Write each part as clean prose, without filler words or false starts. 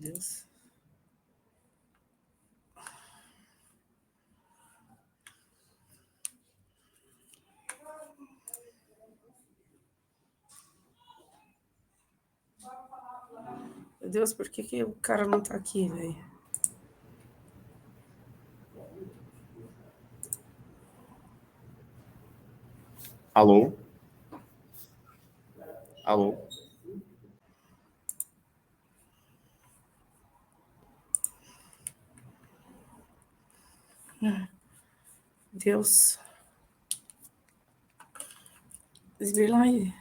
Deus. Meu Deus, por que o cara não tá aqui, velho? Alô? Alô? Deus. Esbilai.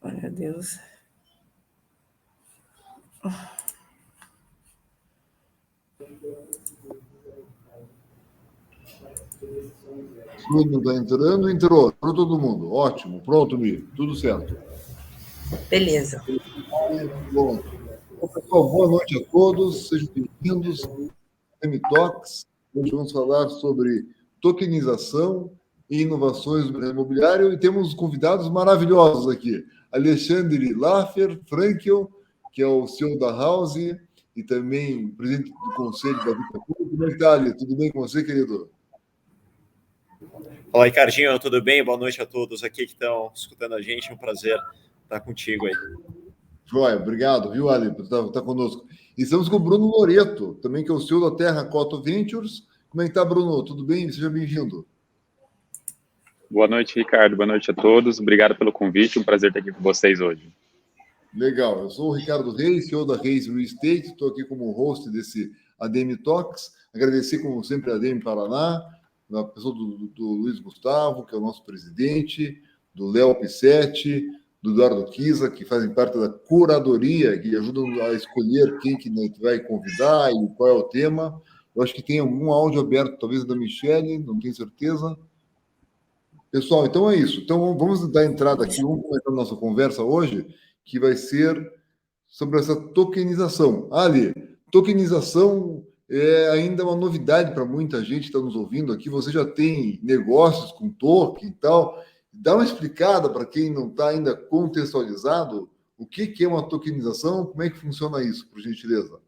Ai, meu Deus. Tudo está entrando, entrou todo mundo. Ótimo, pronto, Mi. Tudo certo. Beleza. Bom, pessoal, boa noite a todos, sejam bem-vindos ao M-Talks. Hoje vamos falar sobre tokenização e inovações do mercado imobiliário e temos convidados maravilhosos aqui. Alexandre Laffer Frankel, que é o CEO da House e também presidente do conselho da Vitacura. Como é que está, Ali? Tudo bem com você, querido? Olá, Ricardinho, tudo bem? Boa noite a todos aqui que estão escutando a gente. É um prazer estar contigo aí. Joia, obrigado, viu, Ali, por estar conosco. E estamos com o Bruno Loreto, também que é o CEO da Terra Coto Ventures. Como é que está, Bruno? Tudo bem? Seja bem-vindo. Boa noite, Ricardo. Boa noite a todos. Obrigado pelo convite. Um prazer estar aqui com vocês hoje. Legal. Eu sou o Ricardo Reis, CEO da Reis Real Estate. Estou aqui como host desse ADM Talks. Agradecer, como sempre, a ADM Paraná, a pessoa do Luiz Gustavo, que é o nosso presidente, do Léo Pissetti, do Eduardo Kisa, que fazem parte da curadoria, que ajudam a escolher quem que vai convidar e qual é o tema. Eu acho que tem algum áudio aberto, talvez da Michelle, não tenho certeza. Pessoal, então é isso. Então vamos dar entrada aqui, vamos começar a nossa conversa hoje, que vai ser sobre essa tokenização. Ali, tokenização é ainda uma novidade para muita gente que está nos ouvindo aqui. Você já tem negócios com token e tal. Dá uma explicada para quem não está ainda contextualizado o que é uma tokenização, como é que funciona isso, por gentileza.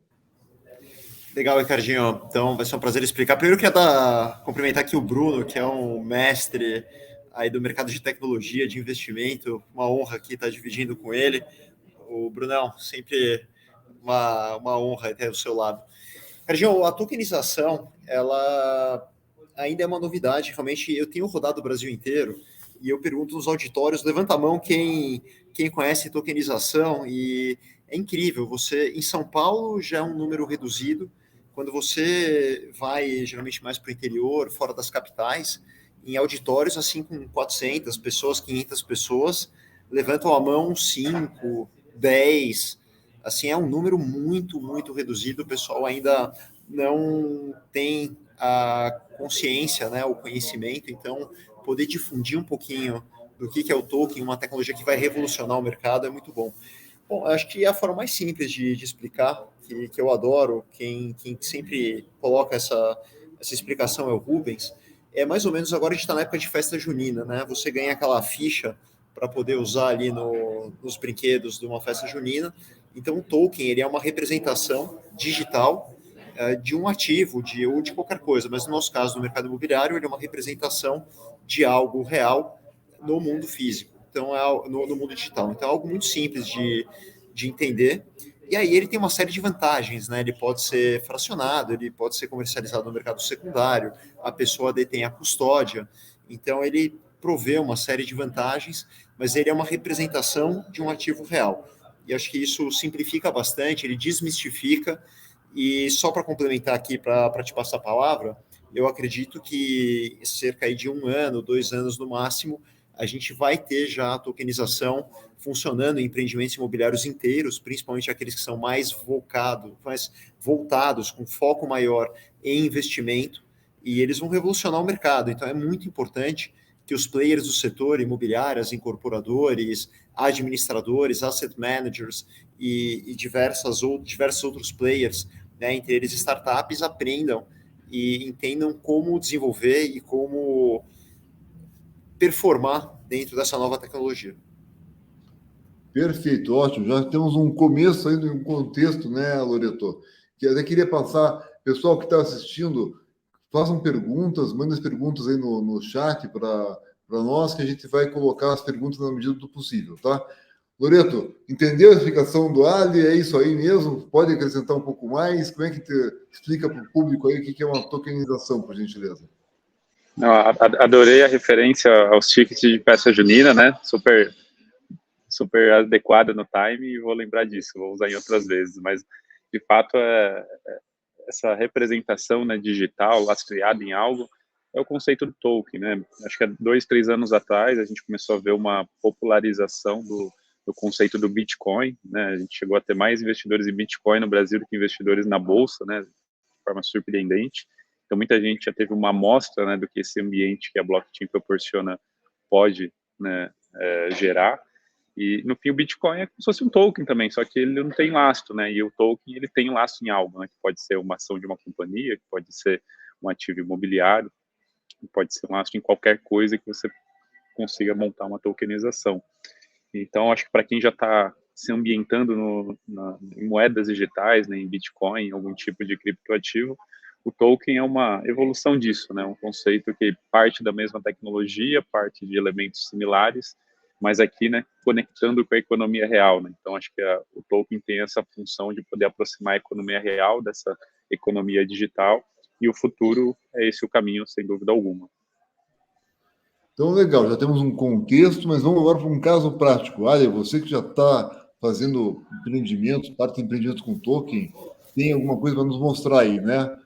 Legal, Ricardinho. Então, vai ser um prazer explicar. Primeiro, eu queria cumprimentar aqui o Bruno, que é um mestre aí do mercado de tecnologia, de investimento. Uma honra aqui estar dividindo com ele. O Brunão, sempre uma honra ter ao seu lado. Ricardinho, a tokenização, ela ainda é uma novidade. Realmente, eu tenho rodado o Brasil inteiro e eu pergunto nos auditórios, levanta a mão quem conhece tokenização, e é incrível. Você, em São Paulo, já é um número reduzido. Quando você vai, geralmente, mais para o interior, fora das capitais, em auditórios, assim, com 400 pessoas, 500 pessoas, levantam a mão 5, 10. Assim, é um número muito, muito reduzido. O pessoal ainda não tem a consciência, né, o conhecimento. Então, poder difundir um pouquinho do que é o token, uma tecnologia que vai revolucionar o mercado, é muito bom. Bom, acho que a forma mais simples de explicar, que eu adoro, quem sempre coloca essa explicação é o Rubens. É mais ou menos, agora a gente está na época de festa junina, né? Você ganha aquela ficha para poder usar ali nos brinquedos de uma festa junina. Então, o token, ele é uma representação digital de um ativo, ou de qualquer coisa, mas no nosso caso, no mercado imobiliário, ele é uma representação de algo real no mundo físico, então no mundo digital. Então é algo muito simples de entender, e aí ele tem uma série de vantagens, né? Ele pode ser fracionado, ele pode ser comercializado no mercado secundário, a pessoa detém a custódia, então ele provê uma série de vantagens, mas ele é uma representação de um ativo real. E acho que isso simplifica bastante, ele desmistifica. E só para complementar aqui, para te passar a palavra, eu acredito que cerca de 1 ano, 2 anos no máximo, a gente vai ter já a tokenização funcionando em empreendimentos imobiliários inteiros, principalmente aqueles que são mais voltados, com foco maior em investimento, e eles vão revolucionar o mercado. Então é muito importante que os players do setor imobiliário, as incorporadores, administradores, asset managers e diversos outros players, né, entre eles startups, aprendam e entendam como desenvolver e como performar dentro dessa nova tecnologia. Perfeito, ótimo. Já temos um começo aí, um contexto, né, Loreto? Que eu até queria passar, pessoal que está assistindo, façam perguntas, mandem as perguntas aí no chat para nós, que a gente vai colocar as perguntas na medida do possível, tá? Loreto, entendeu a explicação do Ali? É isso aí mesmo? Pode acrescentar um pouco mais? Como é que te explica para o público aí o que é uma tokenização, por gentileza? Não, adorei a referência aos tickets de festa junina, né? Super adequada no time, e vou lembrar disso, vou usar em outras vezes, mas de fato essa representação, né, digital, lastreada em algo, é o conceito do token, né? Acho que há 2, 3 anos atrás a gente começou a ver uma popularização do conceito do Bitcoin, né? A gente chegou a ter mais investidores em Bitcoin no Brasil do que investidores na bolsa, né? De forma surpreendente. Então muita gente já teve uma amostra, né, do que esse ambiente que a blockchain proporciona pode, né, gerar. E no fim o Bitcoin é como se fosse um token também, só que ele não tem lastro, né? E o token ele tem lastro em algo, né? Que pode ser uma ação de uma companhia, que pode ser um ativo imobiliário, que pode ser um lastro em qualquer coisa que você consiga montar uma tokenização. Então acho que para quem já está se ambientando em moedas digitais, né, em Bitcoin, algum tipo de criptoativo, o token é uma evolução disso, né? Um conceito que parte da mesma tecnologia, parte de elementos similares, mas aqui, né, conectando com a economia real, né? Então, acho que o token tem essa função de poder aproximar a economia real dessa economia digital, e o futuro é esse o caminho, sem dúvida alguma. Então, legal, já temos um contexto, mas vamos agora para um caso prático. Olha, você que já está fazendo empreendimentos, parte de empreendimentos com token, tem alguma coisa para nos mostrar aí, né?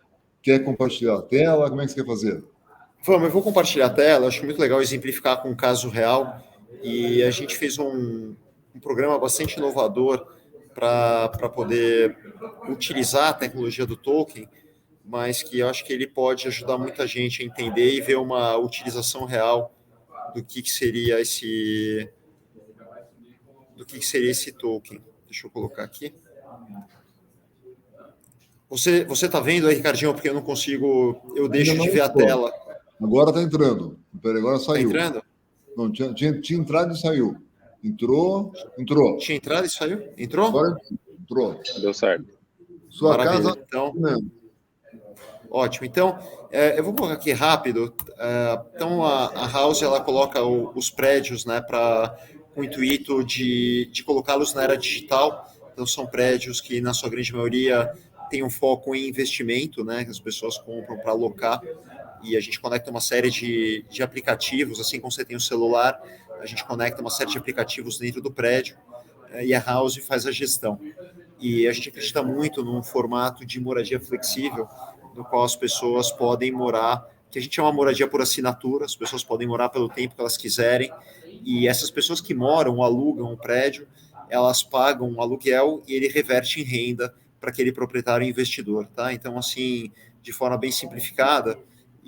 Quer compartilhar a tela? Como é que você quer fazer? Vamos, eu vou compartilhar a tela, acho muito legal exemplificar com um caso real, e a gente fez um programa bastante inovador para poder utilizar a tecnologia do token, mas que eu acho que ele pode ajudar muita gente a entender e ver uma utilização real do que seria esse token. Deixa eu colocar aqui. Você está vendo aí, Ricardinho, porque eu não consigo, eu deixo de ver a tela. Agora está entrando. Peraí, agora saiu. Está entrando? Não, tinha entrado e saiu. Entrou. Tinha entrado e saiu? Entrou? Agora entrou. Deu certo. Sua Maravilha. casa. Então, ótimo. Então, eu vou colocar aqui rápido. Então, a House ela coloca os prédios, né, com o intuito de colocá-los na era digital. Então, são prédios que, na sua grande maioria, têm um foco em investimento, né, que as pessoas compram para alocar. E a gente conecta uma série de aplicativos, assim como você tem o celular, a gente conecta uma série de aplicativos dentro do prédio, e a House faz a gestão. E a gente acredita muito num formato de moradia flexível, no qual as pessoas podem morar, que a gente chama moradia por assinatura, as pessoas podem morar pelo tempo que elas quiserem, e essas pessoas que moram, alugam um prédio, elas pagam um aluguel e ele reverte em renda para aquele proprietário investidor, tá? Então, assim, de forma bem simplificada,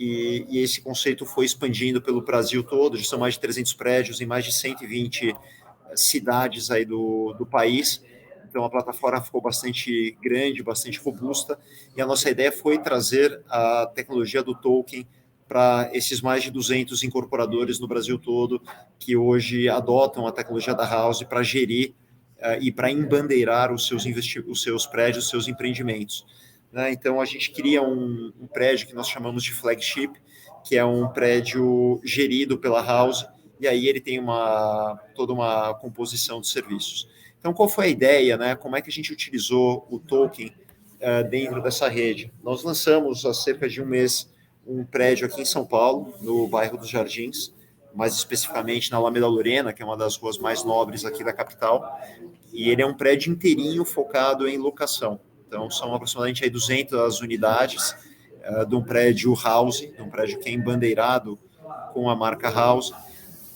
e esse conceito foi expandindo pelo Brasil todo, já são mais de 300 prédios em mais de 120 cidades aí do país. Então a plataforma ficou bastante grande, bastante robusta, e a nossa ideia foi trazer a tecnologia do token para esses mais de 200 incorporadores no Brasil todo, que hoje adotam a tecnologia da House para gerir e para embandeirar os seus prédios, os seus empreendimentos. Né? Então a gente cria um prédio que nós chamamos de flagship, que é um prédio gerido pela House, e aí ele tem toda uma composição de serviços. Então, qual foi a ideia, né? Como é que a gente utilizou o token dentro dessa rede? Nós lançamos há cerca de um mês um prédio aqui em São Paulo, no bairro dos Jardins, mais especificamente na Alameda Lorena, que é uma das ruas mais nobres aqui da capital, e ele é um prédio inteirinho focado em locação. Então, são aproximadamente aí 200 unidades de um prédio House, de um prédio que é embandeirado com a marca House,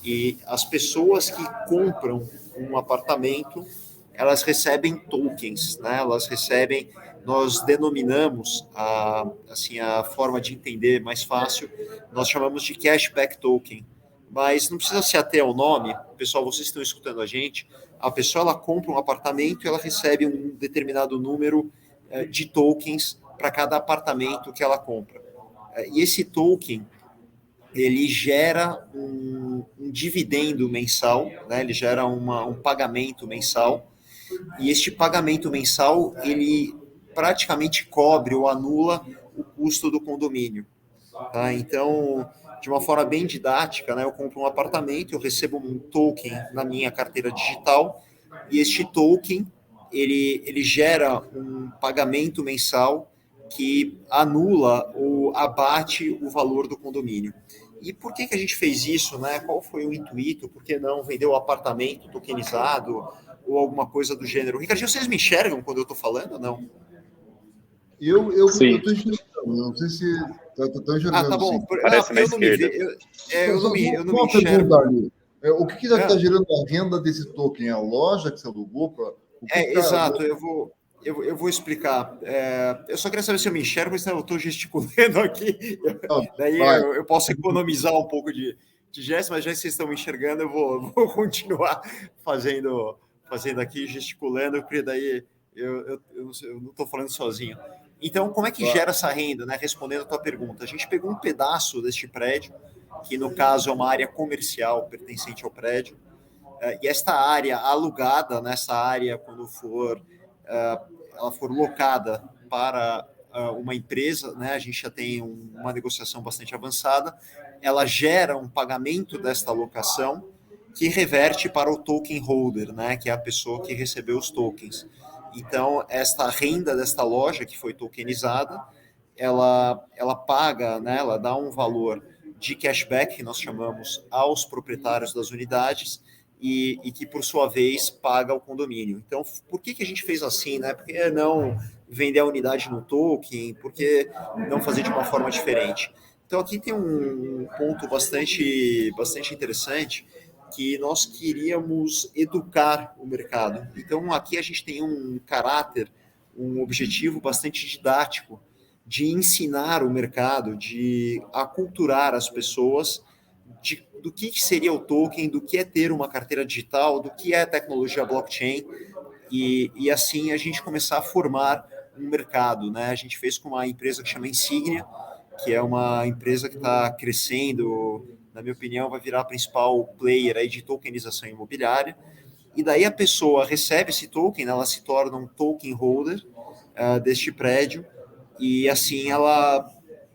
e as pessoas que compram um apartamento, elas recebem tokens, né? Elas recebem, nós denominamos a forma de entender mais fácil, nós chamamos de cashback token, mas não precisa se ater ao nome, pessoal, vocês estão escutando a gente, a pessoa ela compra um apartamento e ela recebe um determinado número de tokens para cada apartamento que ela compra. E esse token, ele gera um dividendo mensal, né? Ele gera um pagamento mensal, e este pagamento mensal, ele praticamente cobre ou anula o custo do condomínio. Tá? Então, de uma forma bem didática, né, eu compro um apartamento, eu recebo um token na minha carteira digital, e este token, ele gera um pagamento mensal que anula ou abate o valor do condomínio. E por que a gente fez isso, né? Qual foi o intuito? Por que não vender o apartamento tokenizado ou alguma coisa do gênero? Ricardinho, vocês me enxergam quando eu estou falando ou não? Eu Sim, estou enxergando, não sei se está Ah, tá enxergando, sim. bom. aparece Porque na eu não me esquerda. vejo. Só Eu não me uma pergunta enxergo. ali. O que está É, gerando a renda desse token? É a loja que você alugou? O que está... exato, eu vou explicar. Eu só queria saber se eu me enxergo, mas eu estou gesticulando aqui. Daí Vai. eu posso economizar um pouco de gesto, mas já que vocês estão me enxergando, eu vou continuar fazendo aqui, gesticulando, porque daí eu não estou falando sozinho. Então, como é que gera essa renda, né? Respondendo a tua pergunta, a gente pegou um pedaço deste prédio, que no caso é uma área comercial pertencente ao prédio, e esta área alugada, nessa área, quando ela for locada para uma empresa, né, a gente já tem uma negociação bastante avançada, ela gera um pagamento desta alocação que reverte para o token holder, né, que é a pessoa que recebeu os tokens. Então, esta renda desta loja que foi tokenizada, ela paga, né, ela dá um valor de cashback, que nós chamamos, aos proprietários das unidades, e que, por sua vez, paga o condomínio. Então, por que a gente fez assim, né? Por que não vender a unidade no token? Por que não fazer de uma forma diferente? Então, aqui tem um ponto bastante interessante, que nós queríamos educar o mercado. Então, aqui a gente tem um caráter, um objetivo bastante didático, de ensinar o mercado, de aculturar as pessoas do que seria o token, do que é ter uma carteira digital, do que é tecnologia blockchain, e assim a gente começar a formar um mercado, né? A gente fez com uma empresa que chama Insignia, que é uma empresa que está crescendo, na minha opinião, vai virar a principal player aí de tokenização imobiliária, e daí a pessoa recebe esse token, ela se torna um token holder deste prédio, e assim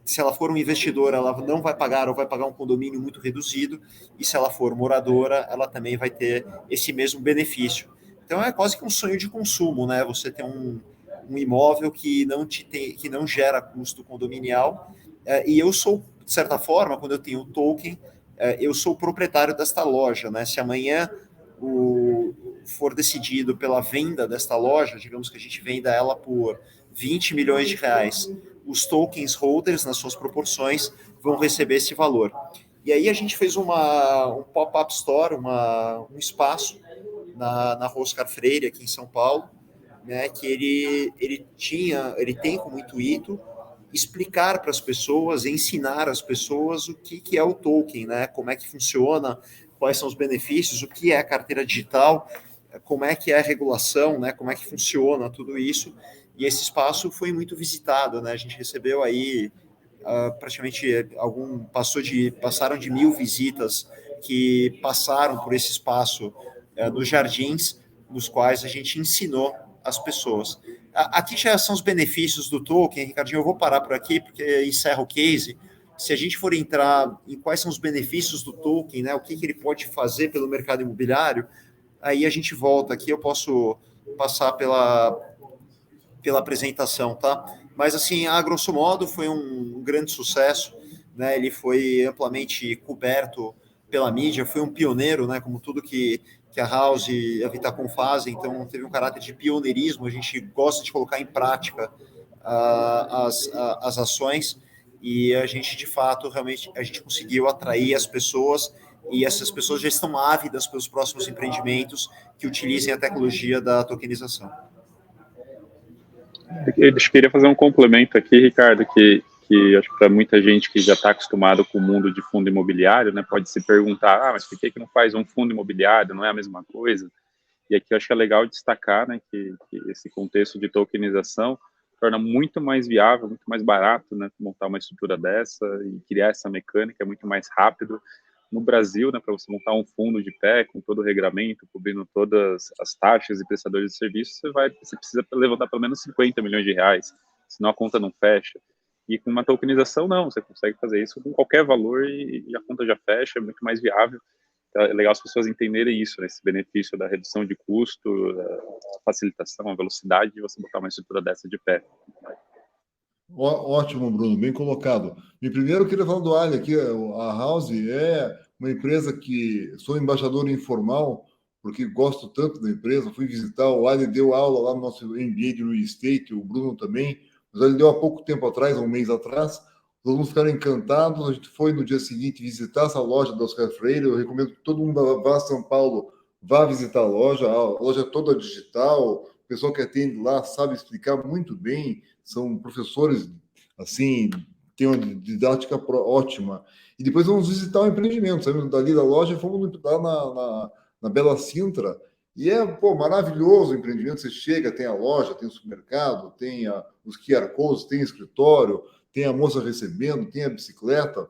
se ela for um investidor, ela não vai pagar ou vai pagar um condomínio muito reduzido, e se ela for moradora, ela também vai ter esse mesmo benefício. Então é quase que um sonho de consumo, né? Você tem um imóvel que não gera custo condominial, e eu sou, de certa forma, quando eu tenho o token, eu sou o proprietário desta loja, né? Se amanhã for decidido pela venda desta loja, digamos que a gente venda ela por 20 milhões de reais, os tokens holders, nas suas proporções, vão receber esse valor. E aí a gente fez um pop-up store, um espaço na Rua Oscar Freire, aqui em São Paulo, né, que ele tem como intuito explicar para as pessoas, ensinar as pessoas o que é o token, né, como é que funciona, quais são os benefícios, o que é a carteira digital, como é que é a regulação, né, como é que funciona tudo isso. E esse espaço foi muito visitado, né? A gente recebeu aí praticamente passaram de 1.000 visitas que passaram por esse espaço dos jardins, nos quais a gente ensinou as pessoas. Aqui já são os benefícios do token, Ricardinho, eu vou parar por aqui, porque encerra o case. Se a gente for entrar em quais são os benefícios do token, né, o que ele pode fazer pelo mercado imobiliário, aí a gente volta aqui, eu posso passar pela apresentação, tá? Mas, assim, a grosso modo, foi um grande sucesso, né? Ele foi amplamente coberto pela mídia, foi um pioneiro, né? Como tudo que a House e a Vitacom fazem, então teve um caráter de pioneirismo, a gente gosta de colocar em prática as ações, e a gente, de fato, realmente, a gente conseguiu atrair as pessoas, e essas pessoas já estão ávidas pelos próximos empreendimentos que utilizem a tecnologia da tokenização. Eu queria fazer um complemento aqui, Ricardo, que acho que para muita gente que já está acostumado com o mundo de fundo imobiliário, né, pode se perguntar, mas por que não faz um fundo imobiliário, não é a mesma coisa? E aqui eu acho que é legal destacar, né, que esse contexto de tokenização torna muito mais viável, muito mais barato, né, montar uma estrutura dessa e criar essa mecânica, é muito mais rápido. No Brasil, né, para você montar um fundo de pé com todo o regramento, cobrindo todas as taxas e prestadores de serviços, você precisa levantar pelo menos 50 milhões de reais, senão a conta não fecha. E com uma tokenização, não, você consegue fazer isso com qualquer valor e a conta já fecha, é muito mais viável. Então, é legal as pessoas entenderem isso, né, esse benefício da redução de custo, a facilitação, a velocidade de você botar uma estrutura dessa de pé. Ótimo, Bruno, bem colocado. E primeiro eu queria falar do Ali aqui. A House é uma empresa que sou embaixador informal, porque gosto tanto da empresa. Fui visitar, o Ali deu aula lá no nosso MBA de Real Estate, o Bruno também, mas ele deu há pouco tempo atrás, um mês atrás. Os alunos ficaram encantados. A gente foi no dia seguinte visitar essa loja do Oscar Freire. Eu recomendo que todo mundo vá a São Paulo, vá visitar a loja. A loja é toda digital, o pessoal que atende lá sabe explicar muito bem, são professores, assim, têm uma didática ótima. E depois vamos visitar o empreendimento, saímos dali da loja e fomos lá na Bela Sintra, e é, pô, maravilhoso o empreendimento. Você chega, tem a loja, tem o supermercado, tem os QR Codes, tem escritório, tem a moça recebendo, tem a bicicleta.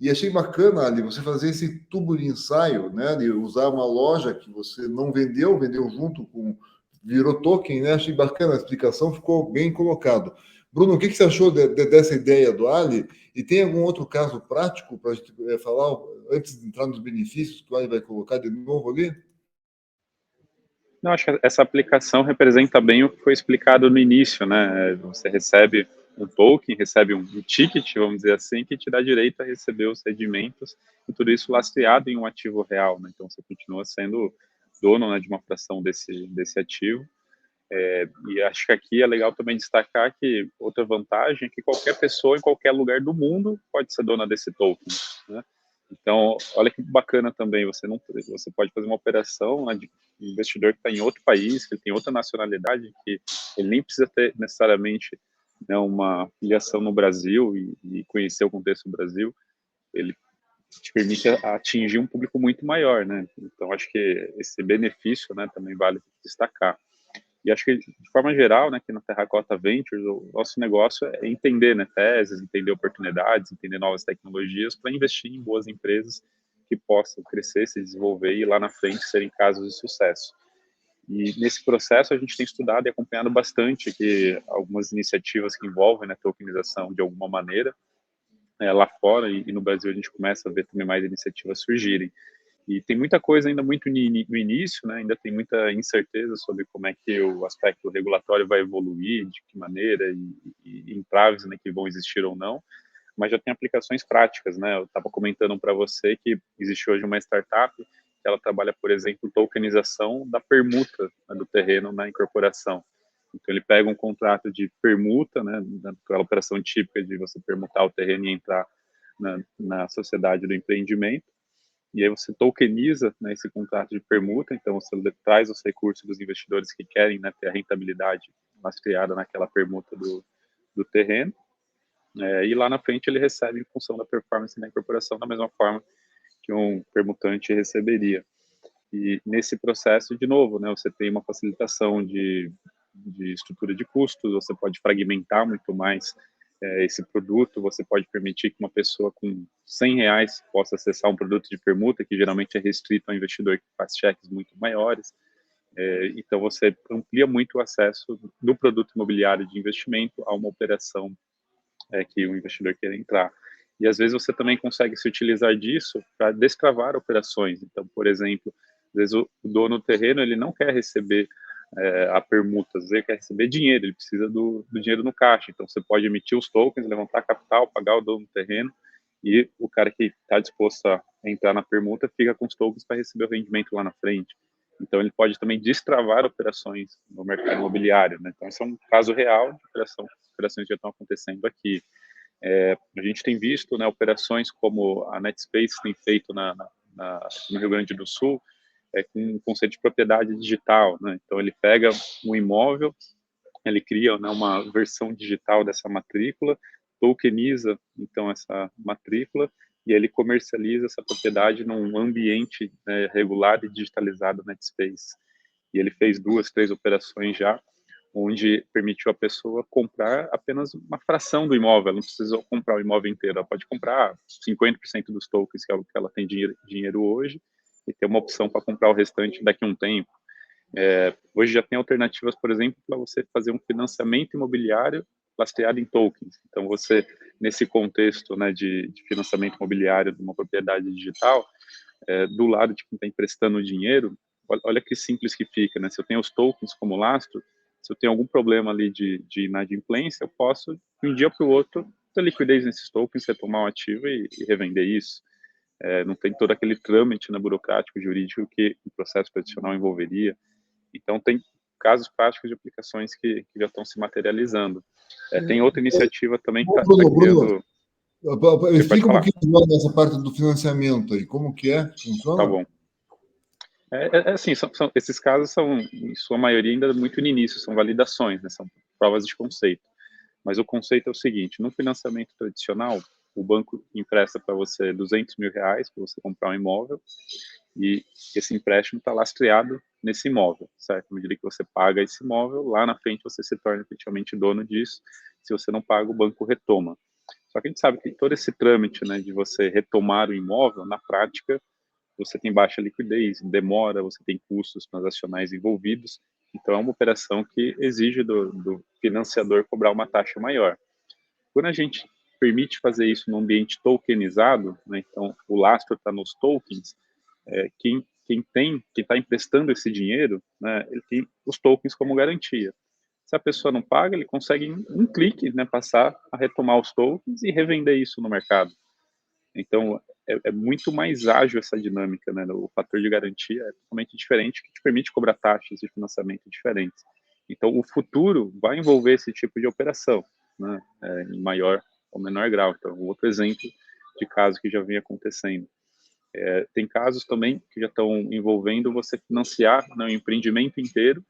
E achei bacana ali você fazer esse tubo de ensaio, né, de usar uma loja que você não vendeu, vendeu junto com, virou token, né? Achei bacana a explicação, ficou bem colocado. Bruno, o que você achou dessa ideia do Ali? E tem algum outro caso prático para a gente falar, antes de entrar nos benefícios que o Ali vai colocar de novo ali? Não, acho que essa aplicação representa bem o que foi explicado no início, né? Você recebe um token, recebe um ticket, vamos dizer assim, que te dá direito a receber os rendimentos e tudo isso lastreado em um ativo real, né? Então você continua sendo dono, né, de uma fração desse ativo. E acho que aqui é legal também destacar que outra vantagem é que qualquer pessoa em qualquer lugar do mundo pode ser dona desse token, né? Então, olha que bacana também, você pode fazer uma operação, né, de um investidor que está em outro país, que ele tem outra nacionalidade, que ele nem precisa ter necessariamente, né, uma filiação no Brasil e conhecer o contexto do Brasil, ele te permite atingir um público muito maior, né? Então, acho que esse benefício, né, também vale destacar. E acho que, de forma geral, né, aqui na Terracota Ventures, o nosso negócio é entender, né, teses, entender oportunidades, entender novas tecnologias para investir em boas empresas que possam crescer, se desenvolver e lá na frente serem casos de sucesso. E nesse processo a gente tem estudado e acompanhado bastante aqui algumas iniciativas que envolvem, né, tokenização de alguma maneira, lá fora e no Brasil a gente começa a ver também mais iniciativas surgirem. E tem muita coisa ainda muito no início, né? Ainda tem muita incerteza sobre como é que o aspecto regulatório vai evoluir, de que maneira, e entraves, né, que vão existir ou não, mas já tem aplicações práticas, né? Eu estava comentando para você que existe hoje uma startup que ela trabalha, por exemplo, tokenização da permuta, né, do terreno na incorporação. Então ele pega um contrato de permuta, né, aquela operação típica de você permutar o terreno e entrar na sociedade do empreendimento, e aí você tokeniza, né, esse contrato de permuta, então você traz os recursos dos investidores que querem, né, ter a rentabilidade lastreada naquela permuta do terreno, e lá na frente ele recebe em função da performance da incorporação da mesma forma que um permutante receberia. E nesse processo, de novo, né, você tem uma facilitação de estrutura de custos, você pode fragmentar muito mais esse produto, você pode permitir que uma pessoa com R$ 100 possa acessar um produto de permuta, que geralmente é restrito ao investidor que faz cheques muito maiores. Então, você amplia muito o acesso do produto imobiliário de investimento a uma operação que o investidor quer entrar. E, às vezes, você também consegue se utilizar disso para destravar operações. Então, por exemplo, às vezes o dono do terreno ele não quer receber a permuta, às vezes ele quer receber dinheiro, ele precisa do dinheiro no caixa. Então, você pode emitir os tokens, levantar capital, pagar o dono do terreno, e o cara que está disposto a entrar na permuta fica com os tokens para receber o rendimento lá na frente. Então, ele pode também destravar operações no mercado imobiliário, né? Então, esse é um caso real de operações que já estão acontecendo aqui. A gente tem visto, né, operações como a Netspace tem feito no Rio Grande do Sul, com o conceito de propriedade digital, né? Então, ele pega um imóvel, ele cria, né, uma versão digital dessa matrícula, tokeniza, então, essa matrícula, e ele comercializa essa propriedade num ambiente, né, regular e digitalizado Netspace. E ele fez 2, 3 operações já, onde permitiu a pessoa comprar apenas uma fração do imóvel, ela não precisou comprar o imóvel inteiro, ela pode comprar 50% dos tokens, que é o que ela tem dinheiro hoje, e ter uma opção para comprar o restante daqui a um tempo. Hoje já tem alternativas, por exemplo, para você fazer um financiamento imobiliário lastreado em tokens. Então, você, nesse contexto, né, de financiamento imobiliário de uma propriedade digital, do lado de quem está emprestando o dinheiro, olha que simples que fica, né? Se eu tenho os tokens como lastro, se eu tenho algum problema ali de inadimplência, eu posso, de um dia para o outro, ter liquidez nesses tokens, retomar o ativo e revender isso. Não tem todo aquele trâmite, né, burocrático, jurídico que o processo tradicional envolveria. Então, tem casos práticos de aplicações que já estão se materializando. Tem outra iniciativa também que está criando... Explica um pouquinho mais nessa parte do financiamento aí, como que funciona? Tá bom. Assim, esses casos são, em sua maioria, ainda muito no início, são validações, né, são provas de conceito. Mas o conceito é o seguinte: no financiamento tradicional, o banco empresta para você R$200 mil para você comprar um imóvel, e esse empréstimo está lastreado nesse imóvel, certo? À medida que você paga esse imóvel, lá na frente você se torna efetivamente dono disso. Se você não paga, o banco retoma. Só que a gente sabe que todo esse trâmite, né, de você retomar o imóvel, na prática, você tem baixa liquidez, demora, você tem custos transacionais envolvidos, então é uma operação que exige do financiador cobrar uma taxa maior. Quando a gente permite fazer isso num ambiente tokenizado, né, então o lastro está nos tokens, quem está emprestando esse dinheiro, né, ele tem os tokens como garantia. Se a pessoa não paga, ele consegue, em um clique, né, passar a retomar os tokens e revender isso no mercado. Então, é muito mais ágil essa dinâmica, né? O fator de garantia é totalmente diferente, que te permite cobrar taxas de financiamento diferentes. Então, o futuro vai envolver esse tipo de operação, né? Em maior ou menor grau. Então, outro exemplo de caso que já vem acontecendo. Tem casos também que já estão envolvendo você financiar, né, o empreendimento inteiro,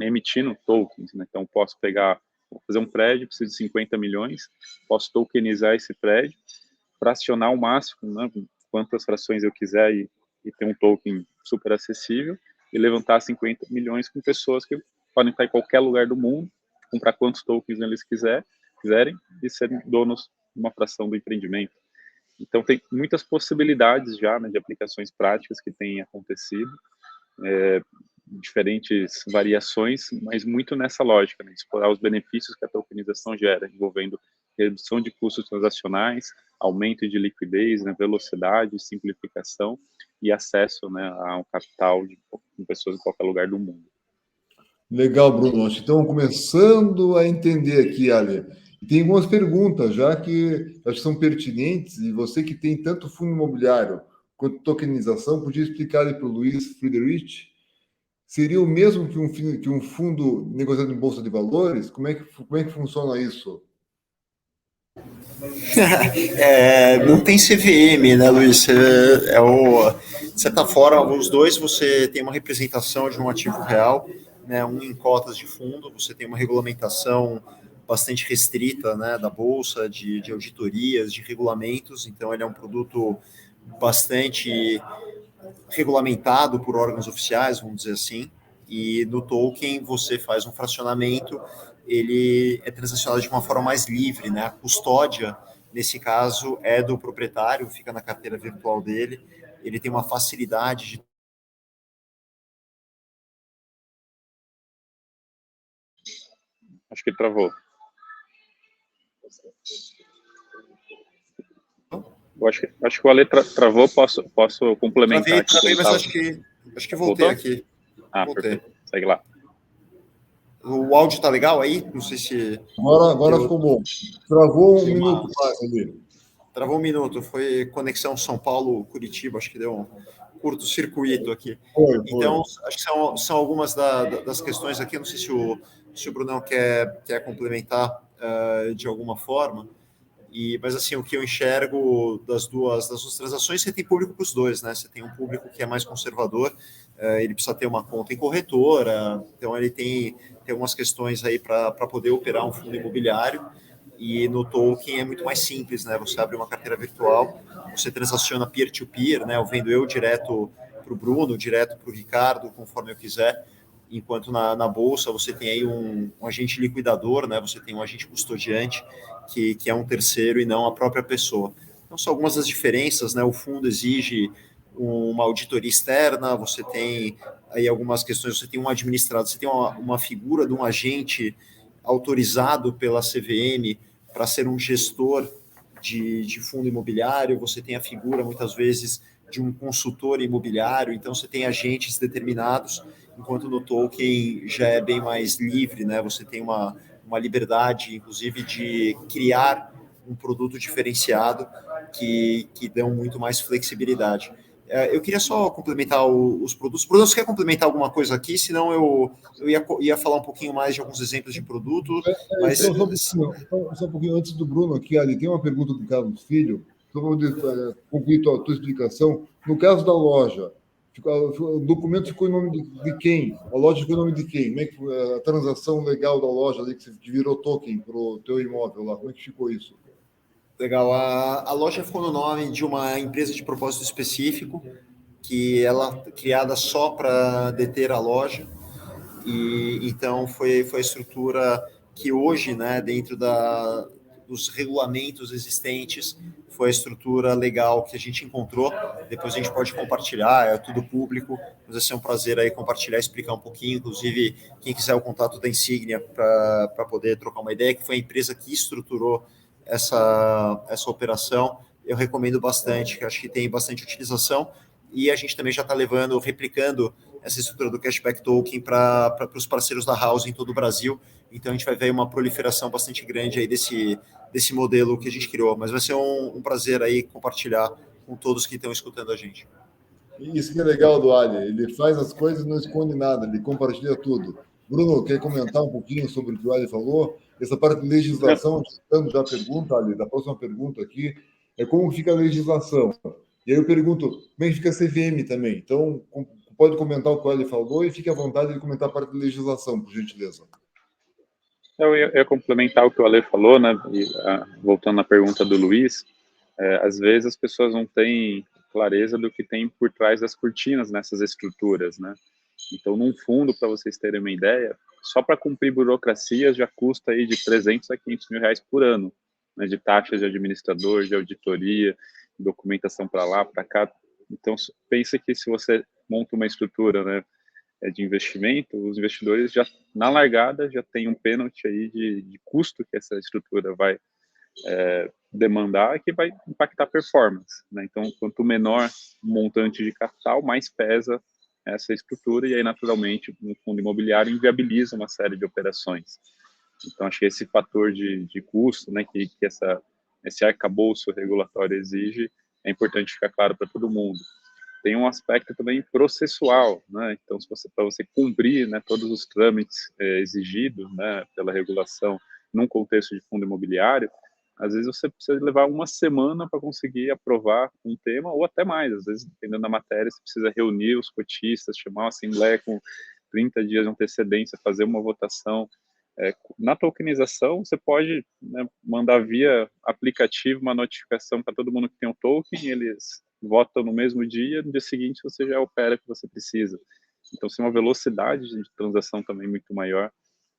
emitindo tokens, né? Então, posso pegar, vou fazer um prédio, preciso de 50 milhões, posso tokenizar esse prédio, fracionar ao máximo, né, quantas frações eu quiser e ter um token super acessível e levantar 50 milhões com pessoas que podem estar em qualquer lugar do mundo, comprar quantos tokens eles quiserem e serem donos de uma fração do empreendimento. Então, tem muitas possibilidades já, né, de aplicações práticas que têm acontecido, diferentes variações, mas muito nessa lógica, né, de explorar os benefícios que a tokenização gera, envolvendo redução de custos transacionais, aumento de liquidez, né, velocidade, simplificação e acesso, né, ao capital de pessoas em qualquer lugar do mundo. Legal, Bruno. Acho que estamos começando a entender aqui, Ale. E tem algumas perguntas já que acho que são pertinentes, e você que tem tanto fundo imobiliário quanto tokenização, podia explicar ali para o Luiz Friedrich? Seria o mesmo que um fundo negociado em bolsa de valores? Como é que funciona isso? Não tem CVM, né, Luiz? Você está fora, os dois você tem uma representação de um ativo real, né, um em cotas de fundo, você tem uma regulamentação bastante restrita, né, da bolsa, de auditorias, de regulamentos, então ele é um produto bastante regulamentado por órgãos oficiais, vamos dizer assim, e no token você faz um fracionamento, ele é transacionado de uma forma mais livre, né? A custódia, nesse caso, é do proprietário, fica na carteira virtual dele, ele tem uma facilidade de... Acho que travou. Eu acho que o Ale travou, posso complementar. Travei, mas acho que voltei. Voltou? Aqui. Voltei. Perfeito. Segue lá. O áudio tá legal aí? Não sei se... Agora ficou bom. Travou um minuto mais ali. Travou um minuto. Foi conexão São Paulo-Curitiba. Acho que deu um curto-circuito aqui. Foi. Então, acho que são algumas das questões aqui. Não sei se o Brunão quer complementar de alguma forma. Mas assim, o que eu enxergo das duas transações, você tem público para os dois, né? Você tem um público que é mais conservador, ele precisa ter uma conta em corretora, então ele tem algumas questões aí para poder operar um fundo imobiliário, e no token é muito mais simples, né? Você abre uma carteira virtual, você transaciona peer-to-peer, né? Eu vendo direto para o Bruno, direto para o Ricardo, conforme eu quiser, enquanto na bolsa você tem aí um agente liquidador, né? Você tem um agente custodiante, que é um terceiro e não a própria pessoa. Então, são algumas das diferenças, né? O fundo exige uma auditoria externa, você tem aí algumas questões, você tem um administrador, você tem uma figura de um agente autorizado pela CVM para ser um gestor de fundo imobiliário, você tem a figura, muitas vezes, de um consultor imobiliário, então você tem agentes determinados, enquanto no token já é bem mais livre, né? Você tem uma liberdade, inclusive, de criar um produto diferenciado que dão muito mais flexibilidade. Eu queria só complementar os produtos. Bruno, você quer complementar alguma coisa aqui? Senão eu ia falar um pouquinho mais de alguns exemplos de produto. Mas... Só um pouquinho antes do Bruno aqui, Ali, tem uma pergunta do Carlos Filho, só para concluir a tua explicação. No caso da loja, o documento ficou em nome de quem? A loja ficou em nome de quem? Como é que foi a transação legal da loja ali, que virou token para o teu imóvel lá? Como é que ficou isso? Legal. A loja ficou no nome de uma empresa de propósito específico, que ela criada só para deter a loja. E então foi a estrutura que hoje, né, dentro dos regulamentos existentes, foi a estrutura legal que a gente encontrou. Depois a gente pode compartilhar, é tudo público, mas vai ser um prazer aí compartilhar, explicar um pouquinho, inclusive quem quiser o contato da Insignia para poder trocar uma ideia, que foi a empresa que estruturou essa operação. Eu recomendo bastante, que acho que tem bastante utilização, e a gente também já está replicando essa estrutura do Cashback Token para os parceiros da House em todo o Brasil. Então, a gente vai ver uma proliferação bastante grande aí desse modelo que a gente criou. Mas vai ser um prazer aí compartilhar com todos que estão escutando a gente. Isso que é legal do Ali. Ele faz as coisas e não esconde nada, ele compartilha tudo. Bruno, quer comentar um pouquinho sobre o que o Ali falou? Essa parte de legislação, dando já a pergunta, Ali, da próxima pergunta aqui, é como fica a legislação. E aí eu pergunto, como é que fica a CVM também? Então, pode comentar o que o Ali falou e fique à vontade de comentar a parte de legislação, por gentileza. Eu ia complementar o que o Ale falou, né? E, voltando à pergunta do Luiz, às vezes as pessoas não têm clareza do que tem por trás das cortinas nessas estruturas, né? Então, num fundo, para vocês terem uma ideia, só para cumprir burocracias já custa aí de 300 a 500 mil reais por ano, né? De taxas de administrador, de auditoria, documentação para lá, para cá. Então, pensa que se você monta uma estrutura, né, de investimento, os investidores já, na largada, já tem um pênalti aí de custo que essa estrutura vai demandar, que vai impactar a performance, né? Então, quanto menor o montante de capital, mais pesa essa estrutura, e aí, naturalmente, um fundo imobiliário inviabiliza uma série de operações. Então, acho que esse fator de custo, né, que esse arcabouço regulatório exige, é importante ficar claro para todo mundo. Tem um aspecto também processual, né? Então, para você cumprir, né, todos os trâmites exigidos, né, pela regulação num contexto de fundo imobiliário, às vezes você precisa levar uma semana para conseguir aprovar um tema, ou até mais. Às vezes, dependendo da matéria, você precisa reunir os cotistas, chamar uma assembleia com 30 dias de antecedência, fazer uma votação. Na tokenização, você pode, né, mandar via aplicativo uma notificação para todo mundo que tem um token, eles votam no mesmo dia, no dia seguinte você já opera o que você precisa. Então, tem uma velocidade de transação também muito maior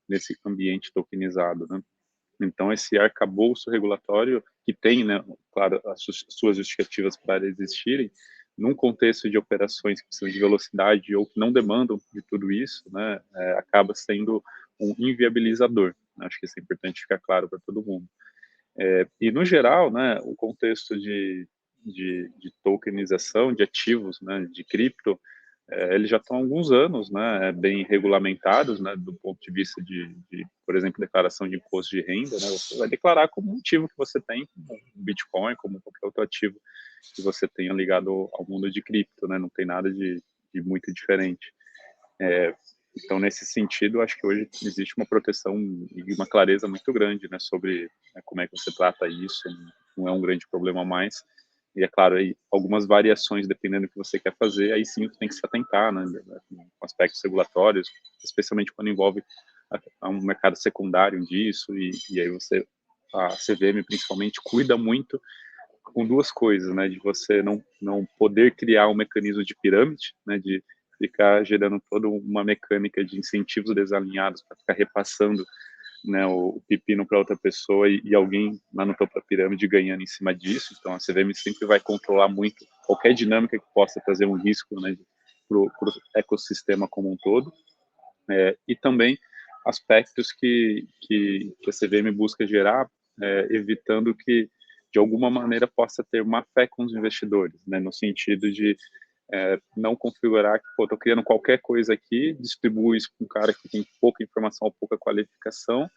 nesse ambiente tokenizado, né? Então, esse arcabouço regulatório que tem, né, claro, as suas justificativas para existirem, num contexto de operações que precisam de velocidade ou que não demandam de tudo isso, né, acaba sendo um inviabilizador. Acho que isso é importante ficar claro para todo mundo. E, no geral, né, o contexto de tokenização de ativos, né, de cripto, eles já estão há alguns anos, né, bem regulamentados, né, do ponto de vista por exemplo, declaração de imposto de renda, né, você vai declarar como um ativo que você tem, como um Bitcoin, como qualquer outro ativo que você tenha ligado ao mundo de cripto, né, não tem nada de muito diferente. Então, nesse sentido, acho que hoje existe uma proteção e uma clareza muito grande, né, sobre, né, como é que você trata isso, não é um grande problema mais. E, é claro, aí, algumas variações, dependendo do que você quer fazer, aí sim você tem que se atentar, né, com aspectos regulatórios, especialmente quando envolve um mercado secundário disso, e aí a CVM, principalmente, cuida muito com duas coisas, né, de você não poder criar um mecanismo de pirâmide, né, de ficar gerando toda uma mecânica de incentivos desalinhados para ficar repassando, né, o pepino para outra pessoa e alguém lá no topo da pirâmide ganhando em cima disso. Então, a CVM sempre vai controlar muito qualquer dinâmica que possa trazer um risco, né, para o ecossistema como um todo. E também aspectos que a CVM busca gerar, evitando que, de alguma maneira, possa ter má fé com os investidores, né, no sentido de não configurar que, estou criando qualquer coisa aqui, distribuo isso para um cara que tem pouca informação ou pouca qualificação,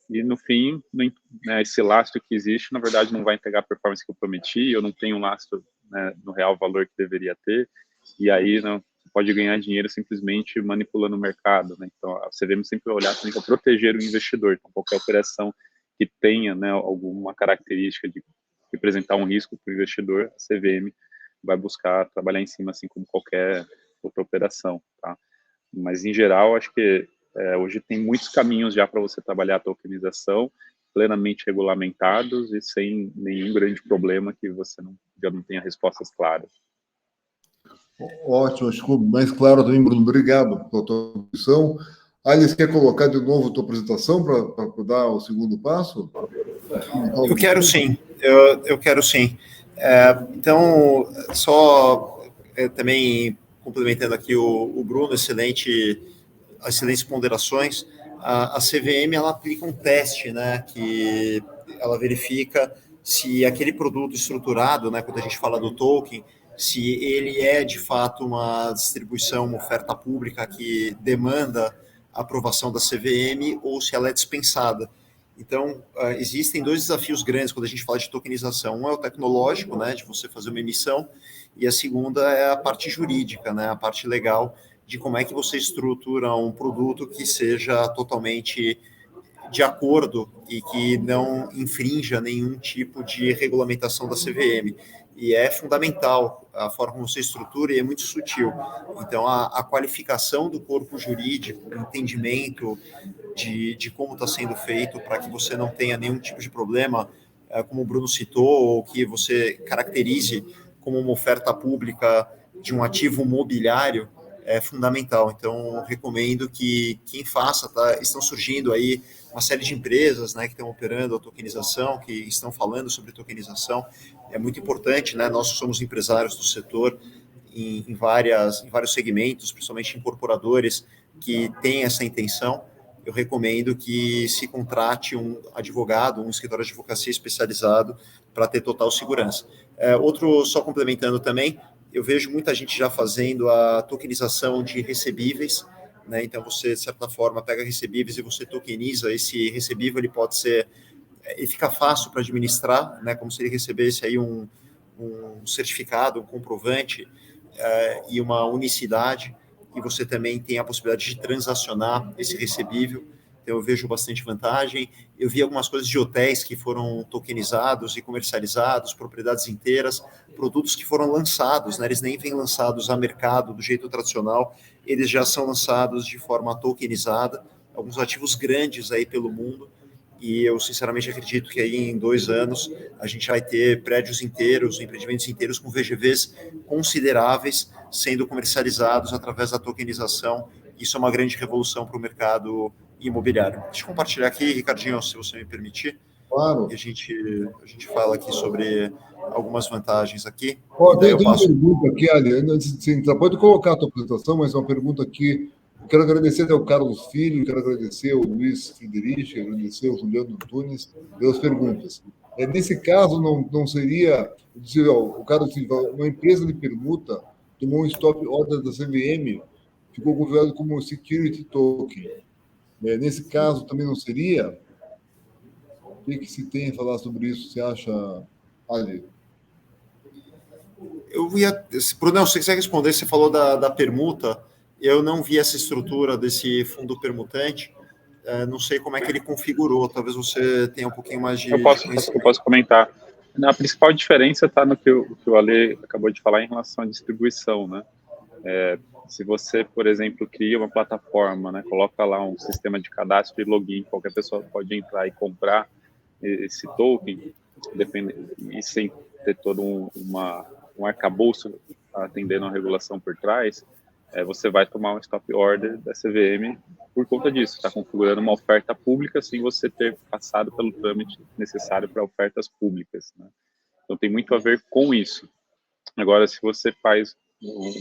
e no fim, né, esse lastro que existe, na verdade, não vai entregar a performance que eu prometi, eu não tenho um lastro, né, no real valor que deveria ter, e aí não, você pode ganhar dinheiro simplesmente manipulando o mercado, né? Então, a CVM sempre vai olhar para proteger o investidor, então qualquer operação que tenha, né, alguma característica de representar um risco para o investidor, a CVM vai buscar trabalhar em cima, assim como qualquer outra operação, tá? Mas, em geral, acho que hoje tem muitos caminhos já para você trabalhar a tokenização, plenamente regulamentados e sem nenhum grande problema que você já não tenha respostas claras. Ótimo, acho que ficou mais claro também, Bruno. Obrigado pela tua contribuição. Alice, quer colocar de novo a tua apresentação para dar o segundo passo? Eu quero sim, eu quero sim. Então, só também complementando aqui o Bruno, excelentes ponderações. A CVM, ela aplica um teste, né, que ela verifica se aquele produto estruturado, né, quando a gente fala do token, se ele é de fato uma distribuição, uma oferta pública que demanda a aprovação da CVM ou se ela é dispensada. Então, existem dois desafios grandes quando a gente fala de tokenização. Um é o tecnológico, né, de você fazer uma emissão, e a segunda é a parte jurídica, né, a parte legal, de como é que você estrutura um produto que seja totalmente de acordo e que não infrinja nenhum tipo de regulamentação da CVM. E é fundamental a forma como você estrutura e é muito sutil. Então, a qualificação do corpo jurídico, o entendimento de como está sendo feito para que você não tenha nenhum tipo de problema, como o Bruno citou, ou que você caracterize como uma oferta pública de um ativo mobiliário, é fundamental. Então, recomendo que quem faça, tá? Estão surgindo aí uma série de empresas, né, que estão operando a tokenização, que estão falando sobre tokenização. É muito importante, né? Nós somos empresários do setor em vários segmentos, principalmente incorporadores que têm essa intenção. Eu recomendo que se contrate um advogado, um escritório de advocacia especializado para ter total segurança. Outro, só complementando também, eu vejo muita gente já fazendo a tokenização de recebíveis, né? Então você, de certa forma, pega recebíveis e você tokeniza esse recebível, ele pode ser, ele fica fácil para administrar, né? Como se ele recebesse aí um certificado, um comprovante e uma unicidade, e você também tem a possibilidade de transacionar esse recebível. Então, eu vejo bastante vantagem. Eu vi algumas coisas de hotéis que foram tokenizados e comercializados, propriedades inteiras, produtos que foram lançados, né? Eles nem vêm lançados a mercado do jeito tradicional, eles já são lançados de forma tokenizada, alguns ativos grandes aí pelo mundo, e eu sinceramente acredito que aí em 2 anos a gente vai ter prédios inteiros, empreendimentos inteiros com VGVs consideráveis sendo comercializados através da tokenização. Isso é uma grande revolução para o mercado imobiliário. Deixa eu compartilhar aqui, Ricardinho, se você me permitir, Claro. e a gente fala aqui sobre algumas vantagens aqui. Ó, E daí eu tem uma passo. pergunta aqui, Ali, antes de você entrar, pode colocar a tua apresentação, mas é uma pergunta aqui. Eu quero agradecer ao Carlos Filho, quero agradecer ao Luiz Friedrich, agradecer ao Juliano Tunes pelas perguntas. Nesse caso, não seria, o Carlos Filho, uma empresa de permuta tomou um stop order da CVM, ficou configurado como security token. Nesse caso, também não seria? O que se tem a falar sobre isso, você acha, Ali? Eu ia. Bruno, se você quiser responder, você falou da permuta. Eu não vi essa estrutura desse fundo permutante. Não sei como é que ele configurou. Talvez você tenha um pouquinho mais de conhecimento. Eu posso comentar. A principal diferença está no que o Ale acabou de falar em relação à distribuição, né? Se você, por exemplo, cria uma plataforma, né, coloca lá um sistema de cadastro e login, qualquer pessoa pode entrar e comprar esse token, e sem ter todo um arcabouço atendendo a regulação por trás, você vai tomar um stop order da CVM por conta disso. Está configurando uma oferta pública sem você ter passado pelo trâmite necessário para ofertas públicas, né? Então tem muito a ver com isso. Agora, se você faz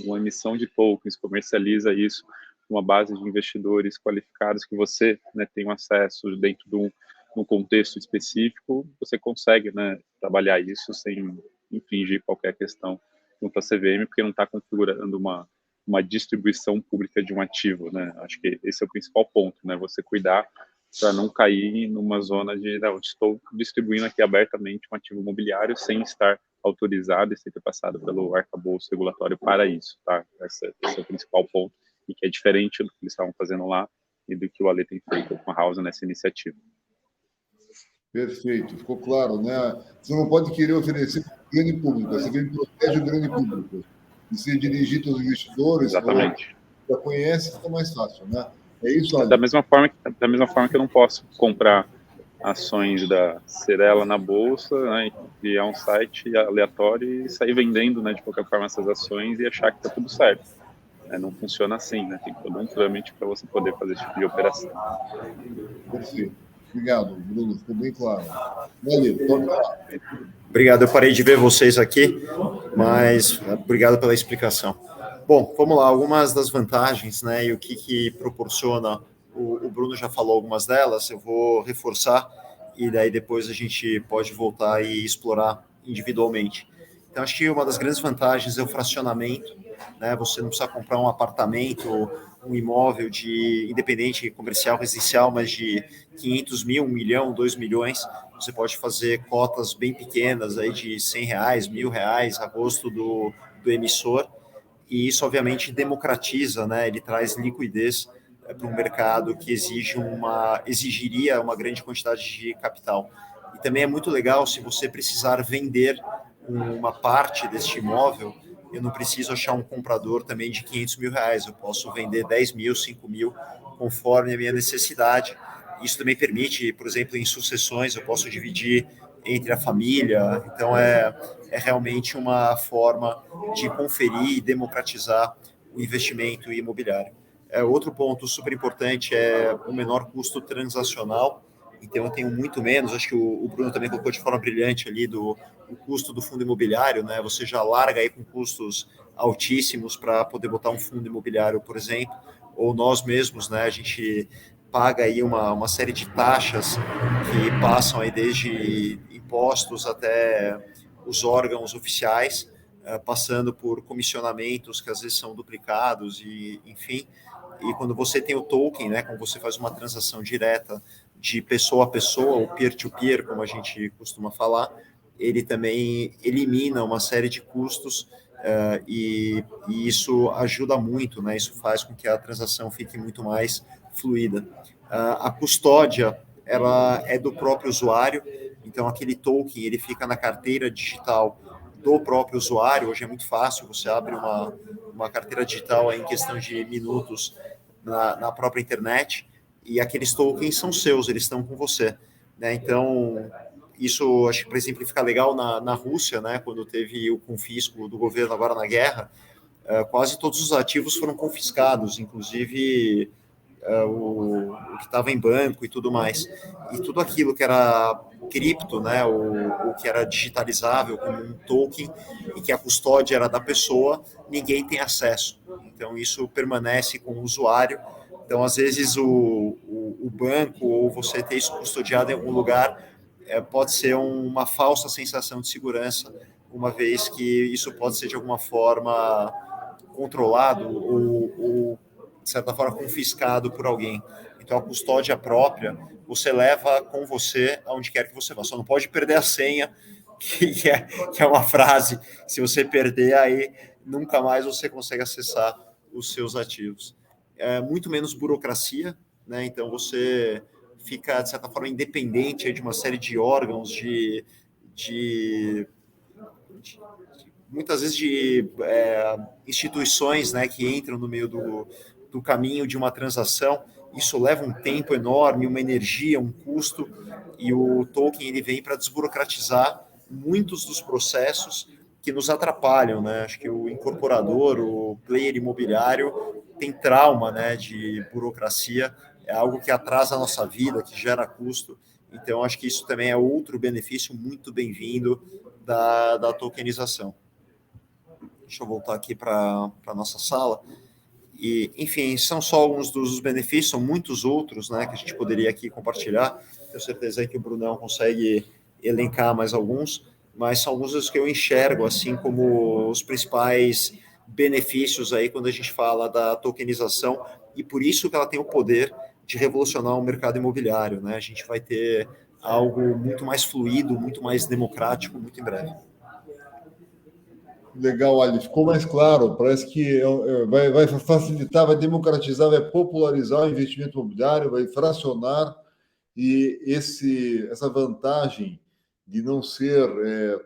uma emissão de tokens, comercializa isso, uma base de investidores qualificados que você, né, tem um acesso dentro de um contexto específico, você consegue, né, trabalhar isso sem infringir qualquer questão junto à CVM, porque não está configurando uma distribuição pública de um ativo, né? Acho que esse é o principal ponto, né? Você cuidar para não cair numa zona de, não, estou distribuindo aqui abertamente um ativo imobiliário sem estar autorizado e sem ter passado pelo arcabouço regulatório para isso, tá? Esse é o principal ponto, e que é diferente do que eles estavam fazendo lá e do que o Ale tem feito com a House nessa iniciativa. Perfeito, ficou claro, né? Você não pode querer oferecer para o grande público, você quer proteger o grande público. E se dirigir aos investidores, exatamente, já conhece, fica mais fácil, né? É isso, Ale? Da mesma forma que eu não posso comprar ações da Cirela na bolsa, né, e criar um site aleatório e sair vendendo, né, de qualquer forma essas ações e achar que está tudo certo. Não funciona assim, né? Tem todo um trâmite para você poder fazer esse tipo de operação. Perfeito. Obrigado, Bruno. Ficou bem claro. Valeu, toca lá. Obrigado, eu parei de ver vocês aqui, mas obrigado pela explicação. Bom, vamos lá, algumas das vantagens, né, e o que proporciona, o Bruno já falou algumas delas, eu vou reforçar, e daí depois a gente pode voltar e explorar individualmente. Então, acho que uma das grandes vantagens é o fracionamento, né, você não precisa comprar um apartamento, um imóvel independente, comercial, residencial, mas de 500 mil, 1 milhão, 2 milhões, você pode fazer cotas bem pequenas, aí de R$100, R$1.000, a gosto do emissor, e isso, obviamente, democratiza, né? Ele traz liquidez para um mercado que exigiria uma grande quantidade de capital. E também é muito legal se você precisar vender uma parte deste imóvel, eu não preciso achar um comprador também de R$500 mil, eu posso vender 10 mil, 5 mil, conforme a minha necessidade. Isso também permite, por exemplo, em sucessões, eu posso dividir entre a família, então é realmente uma forma de conferir e democratizar o investimento imobiliário. Outro ponto super importante é o menor custo transacional, então eu tenho muito menos, acho que o Bruno também colocou de forma brilhante ali o custo do fundo imobiliário, né? Você já larga aí com custos altíssimos para poder botar um fundo imobiliário, por exemplo, ou nós mesmos, né? A gente paga aí uma série de taxas que passam aí desde impostos até os órgãos oficiais, passando por comissionamentos que às vezes são duplicados e, enfim, e quando você tem o token, né, quando você faz uma transação direta de pessoa a pessoa, ou peer-to-peer, como a gente costuma falar, ele também elimina uma série de custos e isso ajuda muito, né? Isso faz com que a transação fique muito mais fluida. A custódia, ela é do próprio usuário, então aquele token, ele fica na carteira digital do próprio usuário. Hoje é muito fácil, você abre uma carteira digital em questão de minutos na própria internet, e aqueles tokens são seus, eles estão com você, né? Então, isso, acho que, para exemplificar legal, na Rússia, né, quando teve o confisco do governo agora na guerra, quase todos os ativos foram confiscados, inclusive o que estava em banco e tudo mais. E tudo aquilo que era cripto, né, o que era digitalizável como um token e que a custódia era da pessoa, ninguém tem acesso. Então, isso permanece com o usuário. Então, às vezes, o banco ou você ter isso custodiado em algum lugar pode ser uma falsa sensação de segurança, uma vez que isso pode ser, de alguma forma, controlado ou de certa forma, confiscado por alguém. Então, a custódia própria, você leva com você aonde quer que você vá. Só não pode perder a senha, que é uma frase. Se você perder, aí nunca mais você consegue acessar os seus ativos. Muito menos burocracia, né? Então, você fica, de certa forma, independente de uma série de órgãos, muitas vezes de instituições, né, que entram no meio do caminho de uma transação. Isso leva um tempo enorme, uma energia, um custo, e o token ele vem para desburocratizar muitos dos processos que nos atrapalham, né? Acho que o incorporador, o player imobiliário tem trauma, né, de burocracia, é algo que atrasa a nossa vida, que gera custo. Então, acho que isso também é outro benefício muito bem-vindo da tokenização. Deixa eu voltar aqui para a nossa sala. E, enfim, são só alguns dos benefícios, são muitos outros, né, que a gente poderia aqui compartilhar. Tenho certeza que o Brunão consegue elencar mais alguns, mas são alguns dos que eu enxergo assim como os principais benefícios aí quando a gente fala da tokenização, e por isso que ela tem o poder de revolucionar o mercado imobiliário, né? A gente vai ter algo muito mais fluido, muito mais democrático, muito em breve. Legal, Ali. Ficou mais claro. Parece que vai facilitar, vai democratizar, vai popularizar o investimento imobiliário, vai fracionar, e essa vantagem de não ser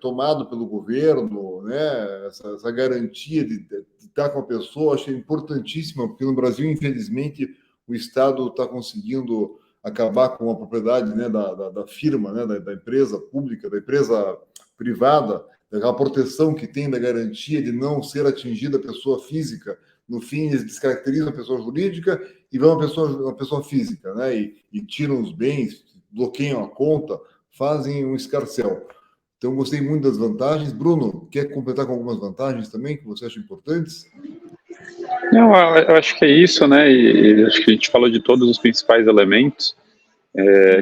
tomado pelo governo, né? Essa garantia de estar com a pessoa, achei importantíssima, porque no Brasil, infelizmente, o Estado está conseguindo acabar com a propriedade, né, da firma, né, da empresa pública, da empresa privada, daquela proteção que tem da garantia de não ser atingida a pessoa física. No fim, eles descaracterizam a pessoa jurídica e vão uma pessoa física, né? E tiram os bens, bloqueiam a conta, fazem um escarcéu. Então, gostei muito das vantagens. Bruno, quer completar com algumas vantagens também que você acha importantes? Não, eu acho que é isso, né? E acho que a gente falou de todos os principais elementos.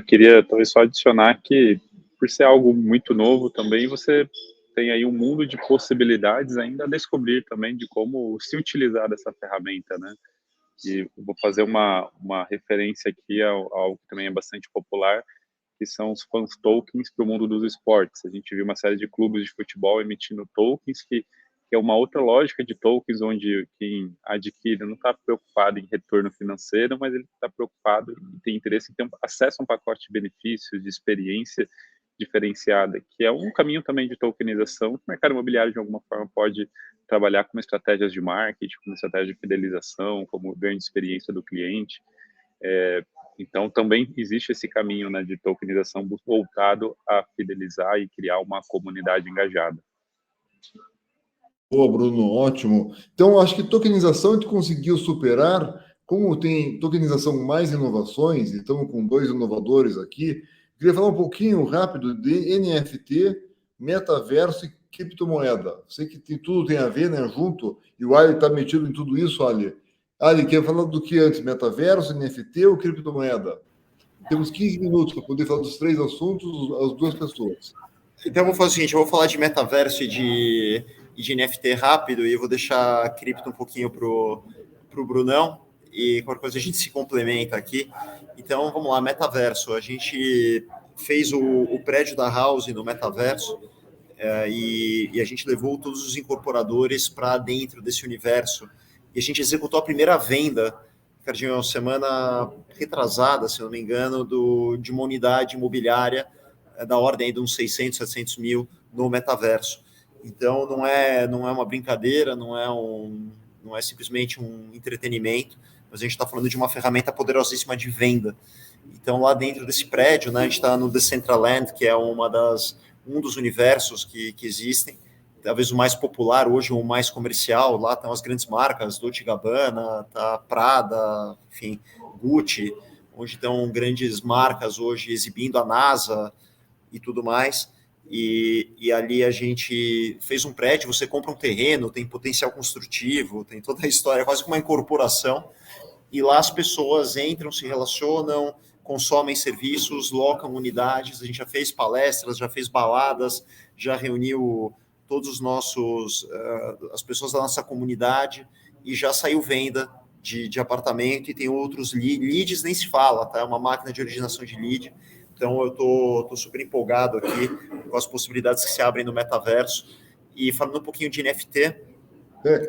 Queria talvez só adicionar que, por ser algo muito novo também, você tem aí um mundo de possibilidades ainda a descobrir também de como se utilizar dessa ferramenta, né? E vou fazer uma referência aqui a algo que também é bastante popular, que são os fãs tokens para o mundo dos esportes. A gente viu uma série de clubes de futebol emitindo tokens, que é uma outra lógica de tokens, onde quem adquire não está preocupado em retorno financeiro, mas ele está preocupado e tem interesse em ter acesso a um pacote de benefícios, de experiência diferenciada, que é um caminho também de tokenização, que o mercado imobiliário, de alguma forma, pode trabalhar como estratégias de marketing, como estratégia de fidelização, como ganho de experiência do cliente. Então, também existe esse caminho, né, de tokenização voltado a fidelizar e criar uma comunidade engajada. Boa, Bruno, ótimo. Então, acho que tokenização a gente conseguiu superar. Como tem tokenização mais inovações, e estamos com 2 inovadores aqui, queria falar um pouquinho rápido de NFT, metaverso e criptomoeda. Sei que tudo tem a ver, né, junto, e o Ali está metido em tudo isso, Ali. Ali, quer falar do que antes? Metaverso, NFT ou criptomoeda? Temos 15 minutos para poder falar dos 3 assuntos, as 2 pessoas. Então, eu vou fazer o seguinte, eu vou falar de metaverso e de NFT rápido, e eu vou deixar a cripto um pouquinho pro Brunão, e qualquer coisa a gente se complementa aqui. Então, vamos lá, metaverso. A gente fez o prédio da House no metaverso, e a gente levou todos os incorporadores para dentro desse universo. E a gente executou a primeira venda, Ricardinho, semana retrasada, se não me engano, de uma unidade imobiliária da ordem aí de uns 600, 700 mil no metaverso. Então, não é uma brincadeira, não é simplesmente um entretenimento, mas a gente está falando de uma ferramenta poderosíssima de venda. Então, lá dentro desse prédio, né, a gente está no Decentraland, que é um dos universos que existem, talvez o mais popular hoje, o mais comercial. Lá estão as grandes marcas, Dolce & Gabbana, tá Prada, enfim, Gucci, onde estão grandes marcas hoje exibindo, a NASA e tudo mais. E ali a gente fez um prédio, você compra um terreno, tem potencial construtivo, tem toda a história, quase como uma incorporação, e lá as pessoas entram, se relacionam, consomem serviços, locam unidades. A gente já fez palestras, já fez baladas, já reuniu todos os nossos, as pessoas da nossa comunidade, e já saiu venda de apartamento, e tem outros leads, nem se fala, tá? É uma máquina de originação de lead. Então, eu tô super empolgado aqui com as possibilidades que se abrem no metaverso. E falando um pouquinho de NFT...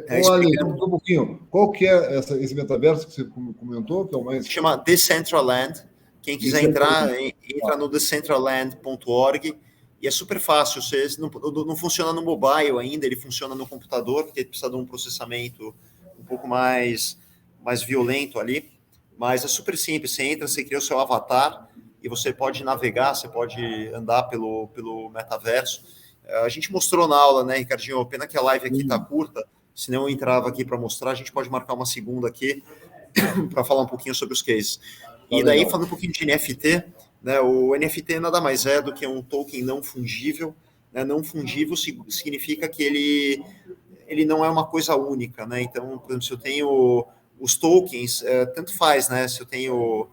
Ali, um pouquinho. Qual que é esse metaverso que você comentou? Que é o mais... Chama Decentraland. Quem quiser entrar, entra no decentraland.org. E é super fácil. Você não funciona no mobile ainda, ele funciona no computador, porque precisa de um processamento um pouco mais violento ali. Mas é super simples. Você entra, você cria o seu avatar, e você pode navegar, você pode andar pelo metaverso, A gente mostrou na aula, né, Ricardinho? Pena que a live aqui está curta, senão eu entrava aqui para mostrar. A gente pode marcar uma segunda aqui para falar um pouquinho sobre os cases. E daí, falando um pouquinho de NFT, né, o NFT nada mais é do que um token não fungível. Né? Não fungível significa que ele não é uma coisa única. Né? Então, por exemplo, se eu tenho os tokens, tanto faz, né? Se eu tenho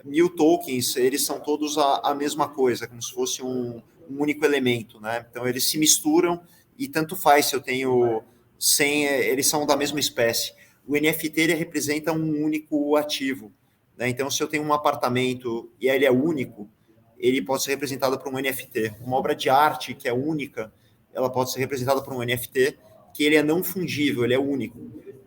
1000 tokens, eles são todos a mesma coisa, como se fosse um único elemento, né? Então, eles se misturam e tanto faz se eu tenho 100, eles são da mesma espécie. O NFT, ele representa um único ativo, né? Então, se eu tenho um apartamento e ele é único, ele pode ser representado por um NFT. Uma obra de arte que é única, ela pode ser representada por um NFT, que ele é não fungível, ele é único.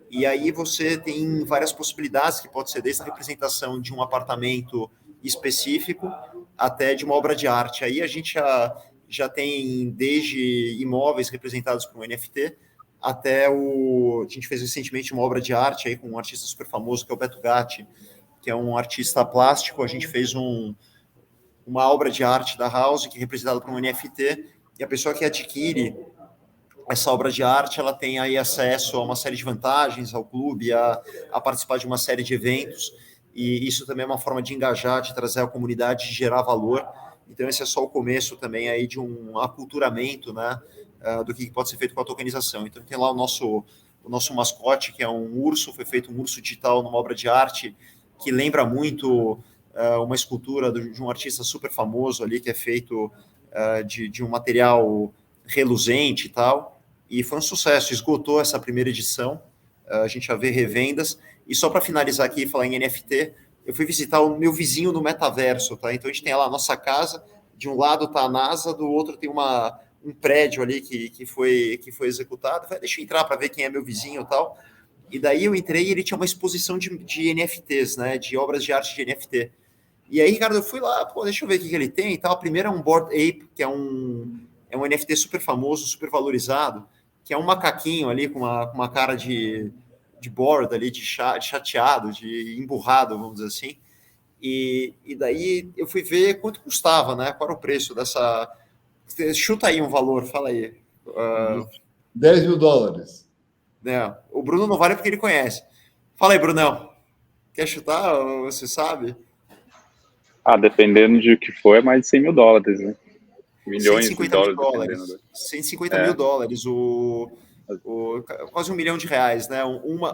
E aí você tem várias possibilidades, que pode ser desde a representação de um apartamento específico até de uma obra de arte. Aí a gente já tem desde imóveis representados por um NFT, até a gente fez recentemente uma obra de arte aí com um artista super famoso, que é o Beto Gatti, que é um artista plástico. A gente fez uma obra de arte da House, que é representada por um NFT, e a pessoa que adquire essa obra de arte, ela tem aí acesso a uma série de vantagens ao clube, a participar de uma série de eventos, e isso também é uma forma de engajar, de trazer a comunidade, de gerar valor. Então, esse é só o começo também aí de um aculturamento, né, do que pode ser feito com a tokenização. Então, tem lá o nosso mascote, que é um urso, foi feito um urso digital numa obra de arte que lembra muito uma escultura de um artista super famoso ali, que é feito de um material reluzente e tal. E foi um sucesso, esgotou essa primeira edição, a gente já vê revendas. E só para finalizar aqui e falar em NFT, eu fui visitar o meu vizinho no metaverso, tá? Então a gente tem lá a nossa casa, de um lado está a NASA, do outro tem um prédio ali que foi executado. Eu falei, deixa eu entrar para ver quem é meu vizinho e tal. E daí eu entrei e ele tinha uma exposição de NFTs, né? De obras de arte de NFT. E aí, Ricardo, eu fui lá, pô, deixa eu ver o que ele tem e tal. A primeira é um Bored Ape, que é um NFT super famoso, super valorizado, que é um macaquinho ali com uma cara de bored ali, de chateado, de emburrado, vamos dizer assim. E daí eu fui ver quanto custava, né? Qual era o preço dessa... Chuta aí um valor, fala aí. 10 mil dólares. Né? O Bruno não vale porque ele conhece. Fala aí, Brunão. Quer chutar? Você sabe? Dependendo de o que for, é mais de 100 mil dólares, né? Milhões de 150 mil dólares, dólares. 150 mil dólares. Quase R$1 milhão, né?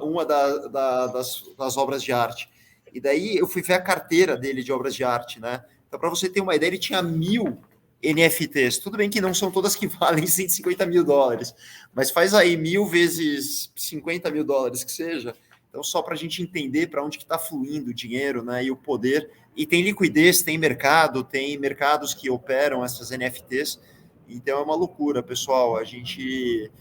Uma das obras de arte. E daí eu fui ver a carteira dele de obras de arte, né? Então, para você ter uma ideia, ele tinha 1000 NFTs. Tudo bem que não são todas que valem 150 mil dólares, mas faz aí 1000 vezes 50 mil dólares que seja. Então, só para a gente entender para onde que está fluindo o dinheiro, né? E o poder. E tem liquidez, tem mercado, tem mercados que operam essas NFTs. Então, é uma loucura, pessoal. A gente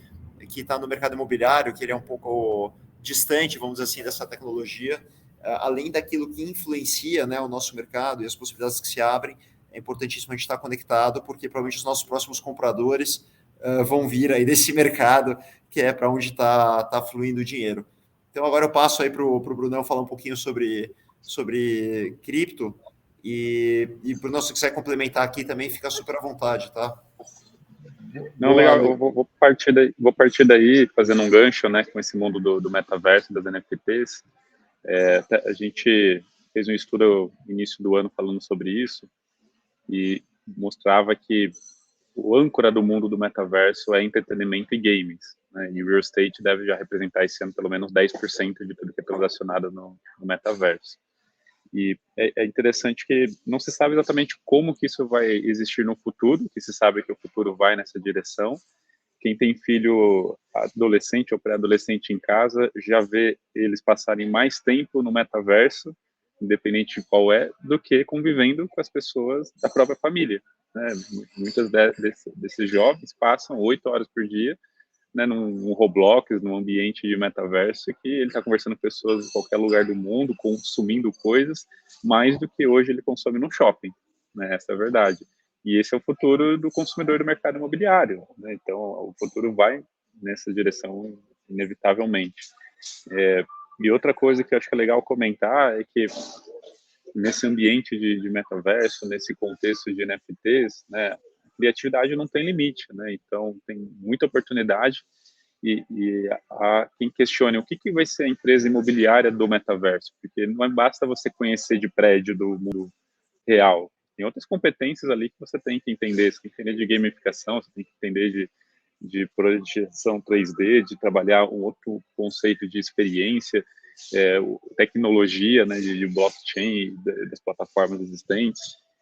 que está no mercado imobiliário, que ele é um pouco distante, vamos dizer assim, dessa tecnologia, além daquilo que influencia, né, o nosso mercado e as possibilidades que se abrem, é importantíssimo a gente estar conectado, porque provavelmente os nossos próximos compradores vão vir aí desse mercado, que é para onde está fluindo o dinheiro. Então, agora eu passo aí para o Brunão falar um pouquinho sobre cripto, e Bruno, se quiser complementar aqui também, fica super à vontade, tá? Não, legal, eu vou partir daí, fazendo um gancho, né, com esse mundo do metaverso, das NFTs. A gente fez um estudo no início do ano falando sobre isso, e mostrava que o âncora do mundo do metaverso é entretenimento e games, né, e o real estate deve já representar esse ano pelo menos 10% de tudo que é transacionado no metaverso. E é interessante que não se sabe exatamente como que isso vai existir no futuro, que se sabe que o futuro vai nessa direção. Quem tem filho adolescente ou pré-adolescente em casa já vê eles passarem mais tempo no metaverso, independente de qual é, do que convivendo com as pessoas da própria família, né? Muitas desses jovens passam 8 horas por dia, né, num Roblox, num ambiente de metaverso, que ele está conversando com pessoas de qualquer lugar do mundo, consumindo coisas, mais do que hoje ele consome no shopping, né, essa é a verdade. E esse é o futuro do consumidor do mercado imobiliário, né, então o futuro vai nessa direção inevitavelmente. E outra coisa que eu acho que é legal comentar é que nesse ambiente de metaverso, nesse contexto de NFTs, né, criatividade não tem limite, né? Então, tem muita oportunidade e há quem questione o que vai ser a empresa imobiliária do metaverso, porque não basta você conhecer de prédio do mundo real. Tem outras competências ali que você tem que entender. Você tem que entender de gamificação, você tem que entender de projeção 3D, de trabalhar um outro conceito de experiência, tecnologia, né, de blockchain, das plataformas existentes.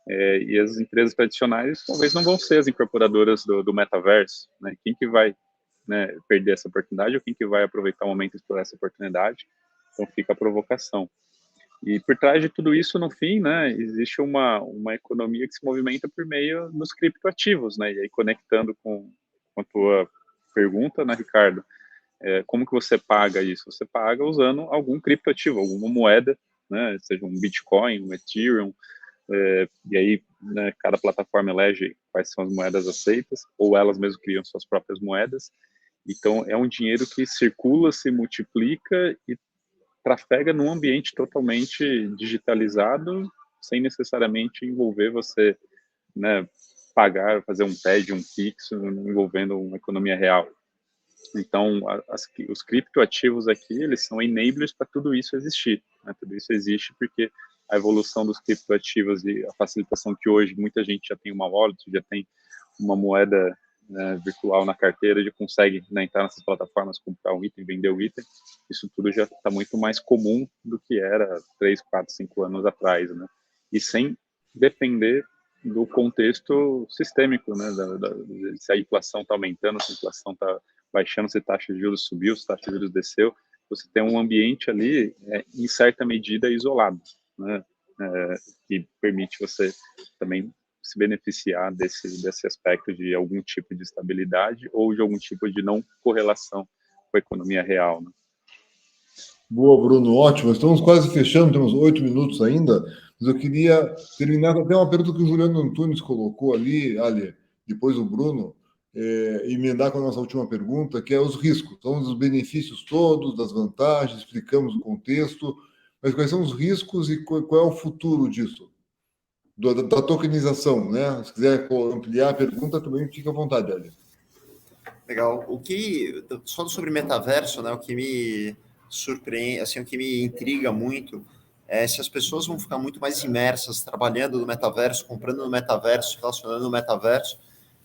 E as empresas tradicionais talvez não vão ser as incorporadoras do metaverso, né? Quem que vai, né, perder essa oportunidade ou quem que vai aproveitar o momento e explorar essa oportunidade? Então fica a provocação. E por trás de tudo isso, no fim, né, existe uma economia que se movimenta por meio dos criptoativos, né? E aí, conectando com a tua pergunta, né, Ricardo, como que você paga isso? Você paga usando algum criptoativo, alguma moeda, né, seja um Bitcoin, um Ethereum, e aí, né, cada plataforma elege quais são as moedas aceitas, ou elas mesmas criam suas próprias moedas. Então, é um dinheiro que circula, se multiplica e trafega num ambiente totalmente digitalizado, sem necessariamente envolver você, né, pagar, fazer um TED, um Pix, envolvendo uma economia real. Então, os criptoativos aqui, eles são enablers para tudo isso existir, né? Tudo isso existe porque a evolução dos criptoativos e a facilitação que hoje muita gente já tem uma wallet, já tem uma moeda, né, virtual na carteira, já consegue, né, entrar nessas plataformas, comprar um item, vender o item, isso tudo já está muito mais comum do que era 3, 4, 5 anos atrás, né? E sem depender do contexto sistêmico, né? Se a inflação está aumentando, se a inflação está baixando, se a taxa de juros subiu, se a taxa de juros desceu, você tem um ambiente ali, em certa medida, isolado, né? Que permite você também se beneficiar desse aspecto de algum tipo de estabilidade ou de algum tipo de não correlação com a economia real, né? Boa, Bruno, ótimo. Estamos quase fechando, temos 8 minutos ainda, mas eu queria terminar com até uma pergunta que o Juliano Antunes colocou ali, depois o Bruno, emendar com a nossa última pergunta, que é os riscos. Falamos dos benefícios todos, das vantagens, explicamos o contexto, mas quais são os riscos e qual é o futuro disso? Da tokenização, né? Se quiser ampliar a pergunta, também fica à vontade, Ali. Legal. Só sobre metaverso, né? O que me surpreende, assim, o que me intriga muito é se as pessoas vão ficar muito mais imersas trabalhando no metaverso, comprando no metaverso, relacionando no metaverso,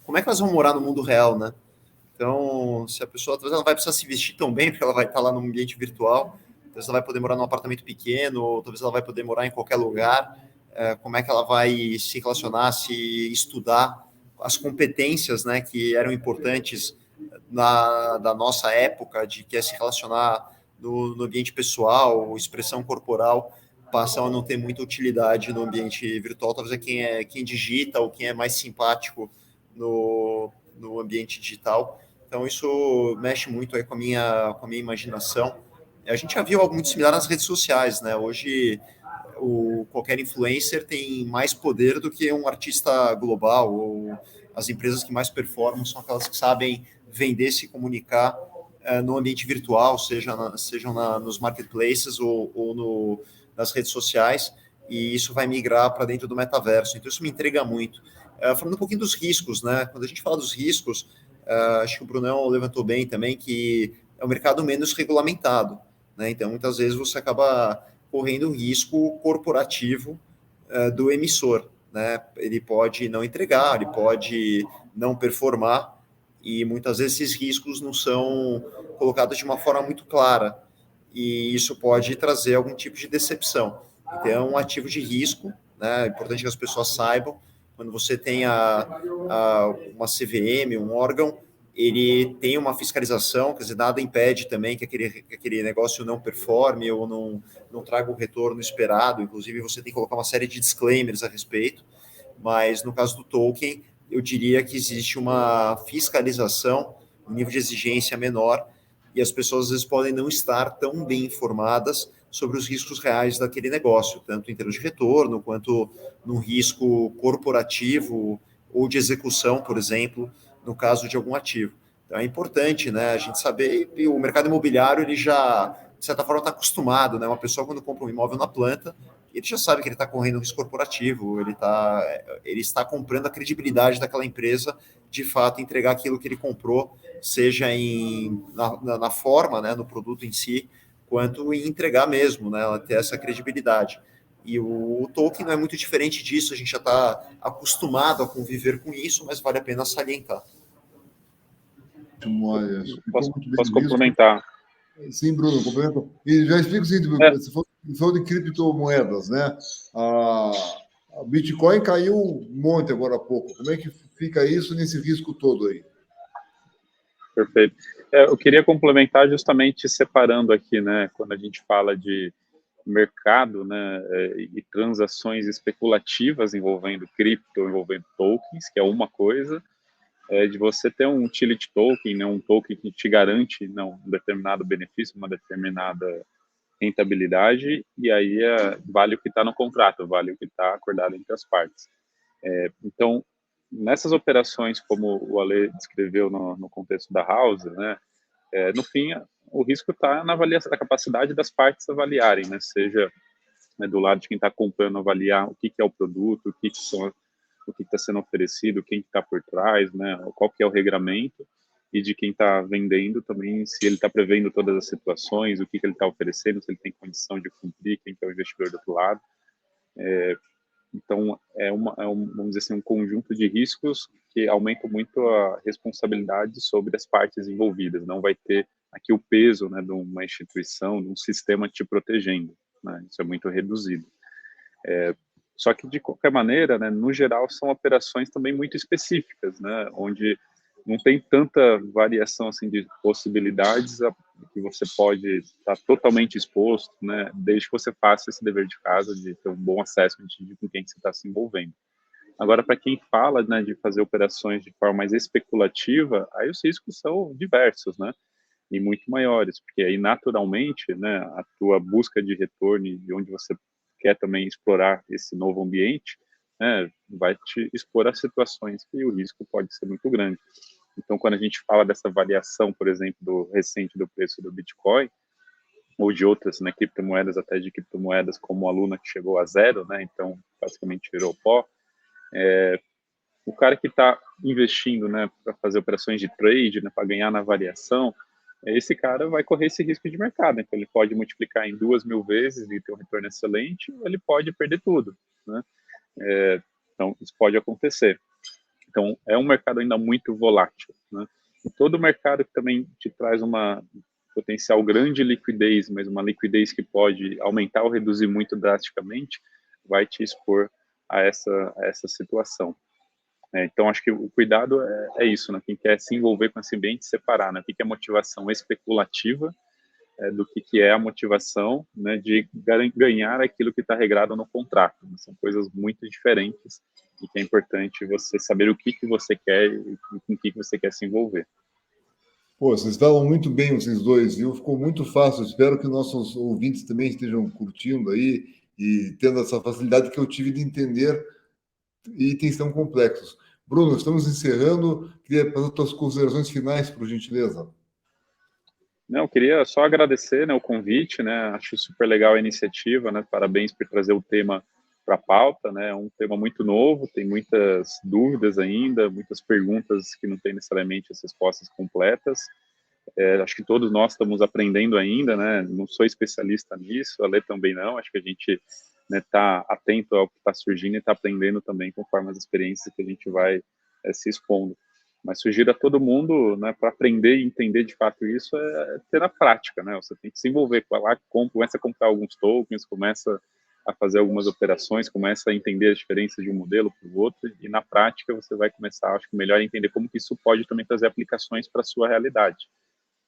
como é que elas vão morar no mundo real, né? Então, se a pessoa, talvez ela vai precisar se vestir tão bem, porque ela vai estar lá no ambiente virtual, talvez ela vai poder morar num apartamento pequeno, ou talvez ela vai poder morar em qualquer lugar, como é que ela vai se relacionar, se estudar as competências, né, que eram importantes da nossa época, de que é se relacionar no ambiente pessoal, expressão corporal, passam a não ter muita utilidade no ambiente virtual, talvez quem digita ou quem é mais simpático no ambiente digital. Então, isso mexe muito aí com a minha imaginação. A gente já viu algo muito similar nas redes sociais, né? Hoje, qualquer influencer tem mais poder do que um artista global, ou as empresas que mais performam são aquelas que sabem vender, se comunicar no ambiente virtual, sejam nos marketplaces ou nas redes sociais, e isso vai migrar para dentro do metaverso. Então, isso me intriga muito. Falando um pouquinho dos riscos, né? Quando a gente fala dos riscos, acho que o Brunão levantou bem também, que é um mercado menos regulamentado, né? Então, muitas vezes você acaba correndo o risco corporativo do emissor, né? Ele pode não entregar, ele pode não performar, e muitas vezes esses riscos não são colocados de uma forma muito clara, e isso pode trazer algum tipo de decepção. Então, é um ativo de risco, né? É importante que as pessoas saibam. Quando você tem uma CVM, um órgão, ele tem uma fiscalização, quer dizer, nada impede também que aquele negócio não performe ou não traga o retorno esperado. Inclusive, você tem que colocar uma série de disclaimers a respeito, mas no caso do token, eu diria que existe uma fiscalização, um nível de exigência menor, e as pessoas às vezes podem não estar tão bem informadas sobre os riscos reais daquele negócio, tanto em termos de retorno, quanto no risco corporativo ou de execução, por exemplo, no caso de algum ativo. Então é importante, né, a gente saber, e o mercado imobiliário, ele já, de certa forma, está acostumado, né, uma pessoa quando compra um imóvel na planta, ele já sabe que ele está correndo um risco corporativo, ele está comprando a credibilidade daquela empresa, de fato, entregar aquilo que ele comprou, seja na forma, né, no produto em si, quanto em entregar mesmo, né, ela ter essa credibilidade. E o token não é muito diferente disso, a gente já está acostumado a conviver com isso, mas vale a pena salientar. Posso complementar? Sim, Bruno, complementa. E já explico o seguinte, você falou de criptomoedas, né? A Bitcoin caiu um monte agora há pouco. Como é que fica isso nesse risco todo aí? Perfeito. Eu queria complementar justamente separando aqui, né, quando a gente fala de mercado, né, e transações especulativas envolvendo cripto, envolvendo tokens, que é uma coisa, de você ter um utility token, né, um token que te garante, né, um determinado benefício, uma determinada rentabilidade, e aí vale o que está no contrato, vale o que está acordado entre as partes. Então, nessas operações, como o Ale descreveu no contexto da House, né, no fim, o risco está na avaliação, da capacidade das partes avaliarem, né, seja, né, do lado de quem está comprando, avaliar o que é o produto, o que está sendo oferecido, quem está por trás, né, qual que é o regramento, e de quem está vendendo também, se ele está prevendo todas as situações, o que ele está oferecendo, se ele tem condição de cumprir, quem que é o investidor do outro lado. Então, vamos dizer assim, um conjunto de riscos que aumentam muito a responsabilidade sobre as partes envolvidas. Não vai ter aqui o peso, né, de uma instituição, de um sistema te protegendo, né? Isso é muito reduzido. Só que, de qualquer maneira, né, no geral, são operações também muito específicas, né, onde não tem tanta variação assim, de possibilidades que você pode estar totalmente exposto, né, desde que você faça esse dever de casa de ter um bom assessment de com quem você está se envolvendo. Agora, para quem fala, né, de fazer operações de forma mais especulativa, aí os riscos são diversos, né, e muito maiores, porque aí naturalmente, né, a tua busca de retorno e de onde você quer também explorar esse novo ambiente, né, vai te expor a situações que o risco pode ser muito grande. Então, quando a gente fala dessa variação, por exemplo, recente do preço do Bitcoin, ou de outras, né, criptomoedas, até de criptomoedas como a Luna, que chegou a zero, né, então basicamente virou pó, o cara que está investindo, né, para fazer operações de trade, né, para ganhar na variação, esse cara vai correr esse risco de mercado. Então, ele pode multiplicar em 2.000 vezes e ter um retorno excelente, ou ele pode perder tudo, né? Então, isso pode acontecer. Então, é um mercado ainda muito volátil, né? E todo mercado que também te traz uma potencial grande liquidez, mas uma liquidez que pode aumentar ou reduzir muito drasticamente, vai te expor a essa situação. Então, acho que o cuidado é isso, né? Quem quer se envolver com esse ambiente, separar, né? O que é motivação especulativa do que é a motivação, né, de ganhar aquilo que está regrado no contrato. São coisas muito diferentes e que é importante você saber o que você quer e com o que você quer se envolver. Pô, vocês falam muito bem, vocês dois, viu? Ficou muito fácil. Espero que nossos ouvintes também estejam curtindo aí e tendo essa facilidade que eu tive de entender itens tão complexos. Bruno, estamos encerrando. Queria fazer as tuas considerações finais, por gentileza. Não, eu queria só agradecer, né, o convite, né, acho super legal a iniciativa, né, parabéns por trazer o tema para a pauta, né, é um tema muito novo, tem muitas dúvidas ainda, muitas perguntas que não tem necessariamente as respostas completas, acho que todos nós estamos aprendendo ainda, né, não sou especialista nisso, a Lê também não, acho que a gente está, né, atento ao que está surgindo e está aprendendo também conforme as experiências que a gente vai se expondo. Mas sugiro a todo mundo, né, para aprender e entender de fato isso, ter na prática, né? Você tem que se envolver, começa a comprar alguns tokens, começa a fazer algumas operações, começa a entender as diferenças de um modelo para o outro, e na prática você vai começar, acho que melhor, a entender como que isso pode também trazer aplicações para a sua realidade.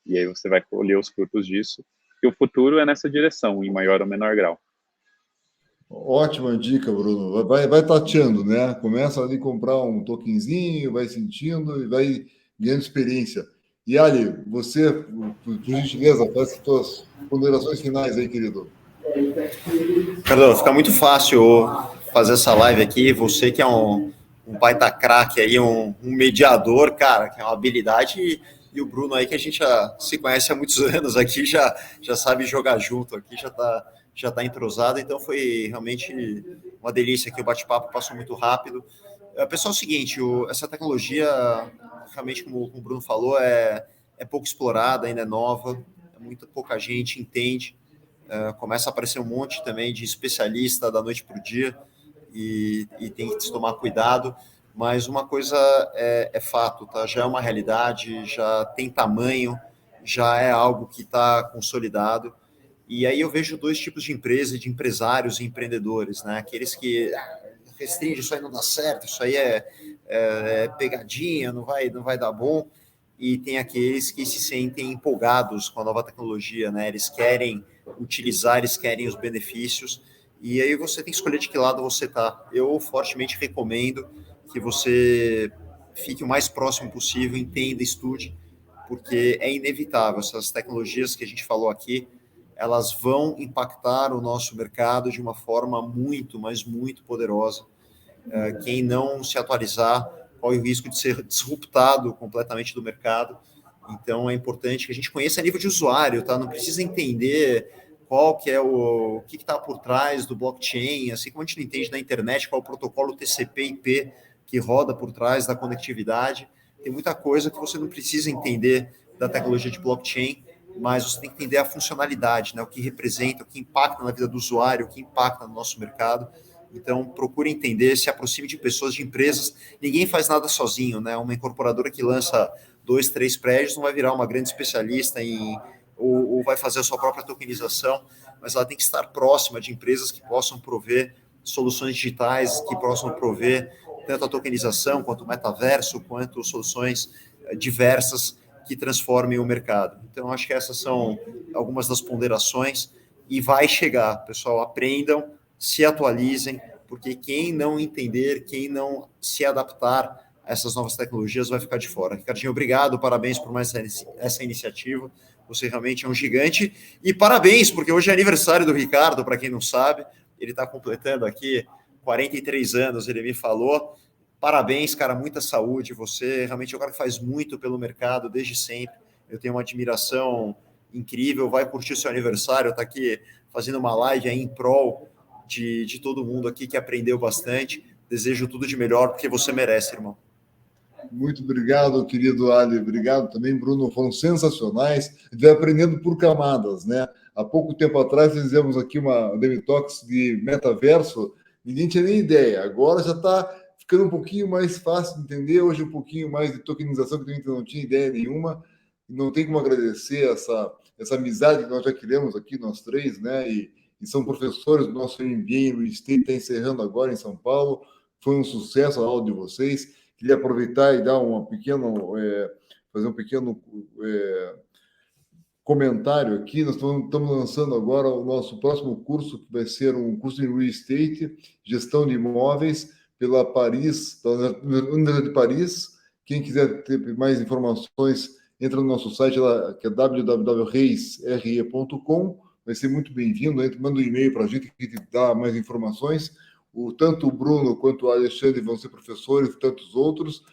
E aí você vai colher os frutos disso, e o futuro é nessa direção, em maior ou menor grau. Ótima dica, Bruno. Vai tateando, né? Começa ali a comprar um tokenzinho, vai sentindo e vai ganhando experiência. E Ali, você, por gentileza, faz as suas ponderações finais aí, querido. Ricardo, fica muito fácil fazer essa live aqui. Você que é um baita craque aí, um mediador, cara, que é uma habilidade. E o Bruno aí, que a gente já se conhece há muitos anos aqui, já sabe jogar junto aqui, já já está entrosada, então foi realmente uma delícia aqui, o bate-papo passou muito rápido. Pessoal, é o seguinte, essa tecnologia, realmente, como o Bruno falou, é pouco explorada, ainda é nova, muito pouca gente entende, começa a aparecer um monte também de especialista da noite para o dia, e tem que se tomar cuidado, mas uma coisa é fato, tá? Já é uma realidade, já tem tamanho, já é algo que está consolidado. E aí eu vejo dois tipos de empresa, de empresários e empreendedores, né? Aqueles que restringe, isso aí não dá certo, isso aí é pegadinha, não vai dar bom. E tem aqueles que se sentem empolgados com a nova tecnologia, né? Eles querem utilizar, eles querem os benefícios. E aí você tem que escolher de que lado você está. Eu fortemente recomendo que você fique o mais próximo possível, entenda, estude, porque é inevitável. Essas tecnologias que a gente falou aqui, elas vão impactar o nosso mercado de uma forma muito, mas muito poderosa. Quem não se atualizar corre o risco de ser disruptado completamente do mercado. Então, é importante que a gente conheça a nível de usuário, tá? Não precisa entender qual que é o que está por trás do blockchain, assim como a gente não entende da internet, qual é o protocolo TCP/IP que roda por trás da conectividade. Tem muita coisa que você não precisa entender da tecnologia de blockchain, mas você tem que entender a funcionalidade, né? O que representa, o que impacta na vida do usuário, o que impacta no nosso mercado. Então, procure entender, se aproxime de pessoas, de empresas. Ninguém faz nada sozinho, né? Uma incorporadora que lança 2, 3 prédios não vai virar uma grande especialista ou vai fazer a sua própria tokenização, mas ela tem que estar próxima de empresas que possam prover soluções digitais, que possam prover tanto a tokenização, quanto o metaverso, quanto soluções diversas que transformem o mercado. Então, acho que essas são algumas das ponderações, e vai chegar, pessoal, aprendam, se atualizem, porque quem não entender, quem não se adaptar a essas novas tecnologias vai ficar de fora. Ricardinho, obrigado, parabéns por mais essa iniciativa, você realmente é um gigante, e parabéns, porque hoje é aniversário do Ricardo, para quem não sabe, ele está completando aqui 43 anos, ele me falou. Parabéns, cara, muita saúde, você realmente é um cara que faz muito pelo mercado desde sempre, eu tenho uma admiração incrível, vai curtir o seu aniversário, está aqui fazendo uma live aí em prol de todo mundo aqui que aprendeu bastante. Desejo tudo de melhor, porque você merece, irmão. Muito obrigado, querido Ali. Obrigado também, Bruno. Foram sensacionais. A gente vai aprendendo por camadas, né? Há pouco tempo atrás fizemos aqui uma Demitox de metaverso. Ninguém tinha nem ideia. Agora já está ficando um pouquinho mais fácil de entender. Hoje um pouquinho mais de tokenização, que a gente não tinha ideia nenhuma. Não tem como agradecer essa amizade que nós já criamos aqui, nós três, né? E são professores do nosso MBA no State, está encerrando agora em São Paulo. Foi um sucesso a aula de vocês. Queria aproveitar e dar fazer um pequeno comentário aqui. Nós estamos lançando agora o nosso próximo curso, que vai ser um curso em Real Estate, Gestão de Imóveis, pela Paris, da Universidade de Paris. Quem quiser ter mais informações, entra no nosso site lá, que é www.reisre.com. Vai ser muito bem-vindo. Manda um e-mail para a gente que dá mais informações. Tanto o Bruno quanto o Alexandre vão ser professores e tantos outros.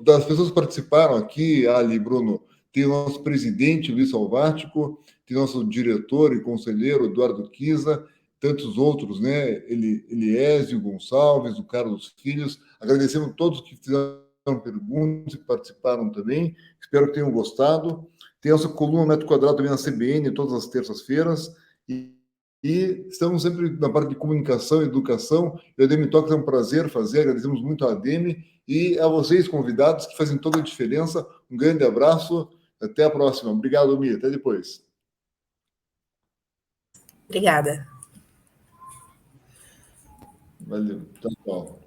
Das pessoas que participaram aqui, Ali e Bruno, tem o nosso presidente, Luiz Salvático, tem nosso diretor e conselheiro, Eduardo Kisa, tantos outros, né? Eliésio Gonçalves, o Carlos Filhos. Agradecemos a todos que fizeram perguntas e participaram também. Espero que tenham gostado. Tem a nossa coluna Metro Quadrado também na CBN, todas as terças-feiras. E estamos sempre na parte de comunicação e educação. E a Ademi Talks é um prazer fazer, agradecemos muito a Ademi e a vocês, convidados, que fazem toda a diferença. Um grande abraço, até a próxima. Obrigado, Mi, até depois. Obrigada. Valeu, tchau, tchau.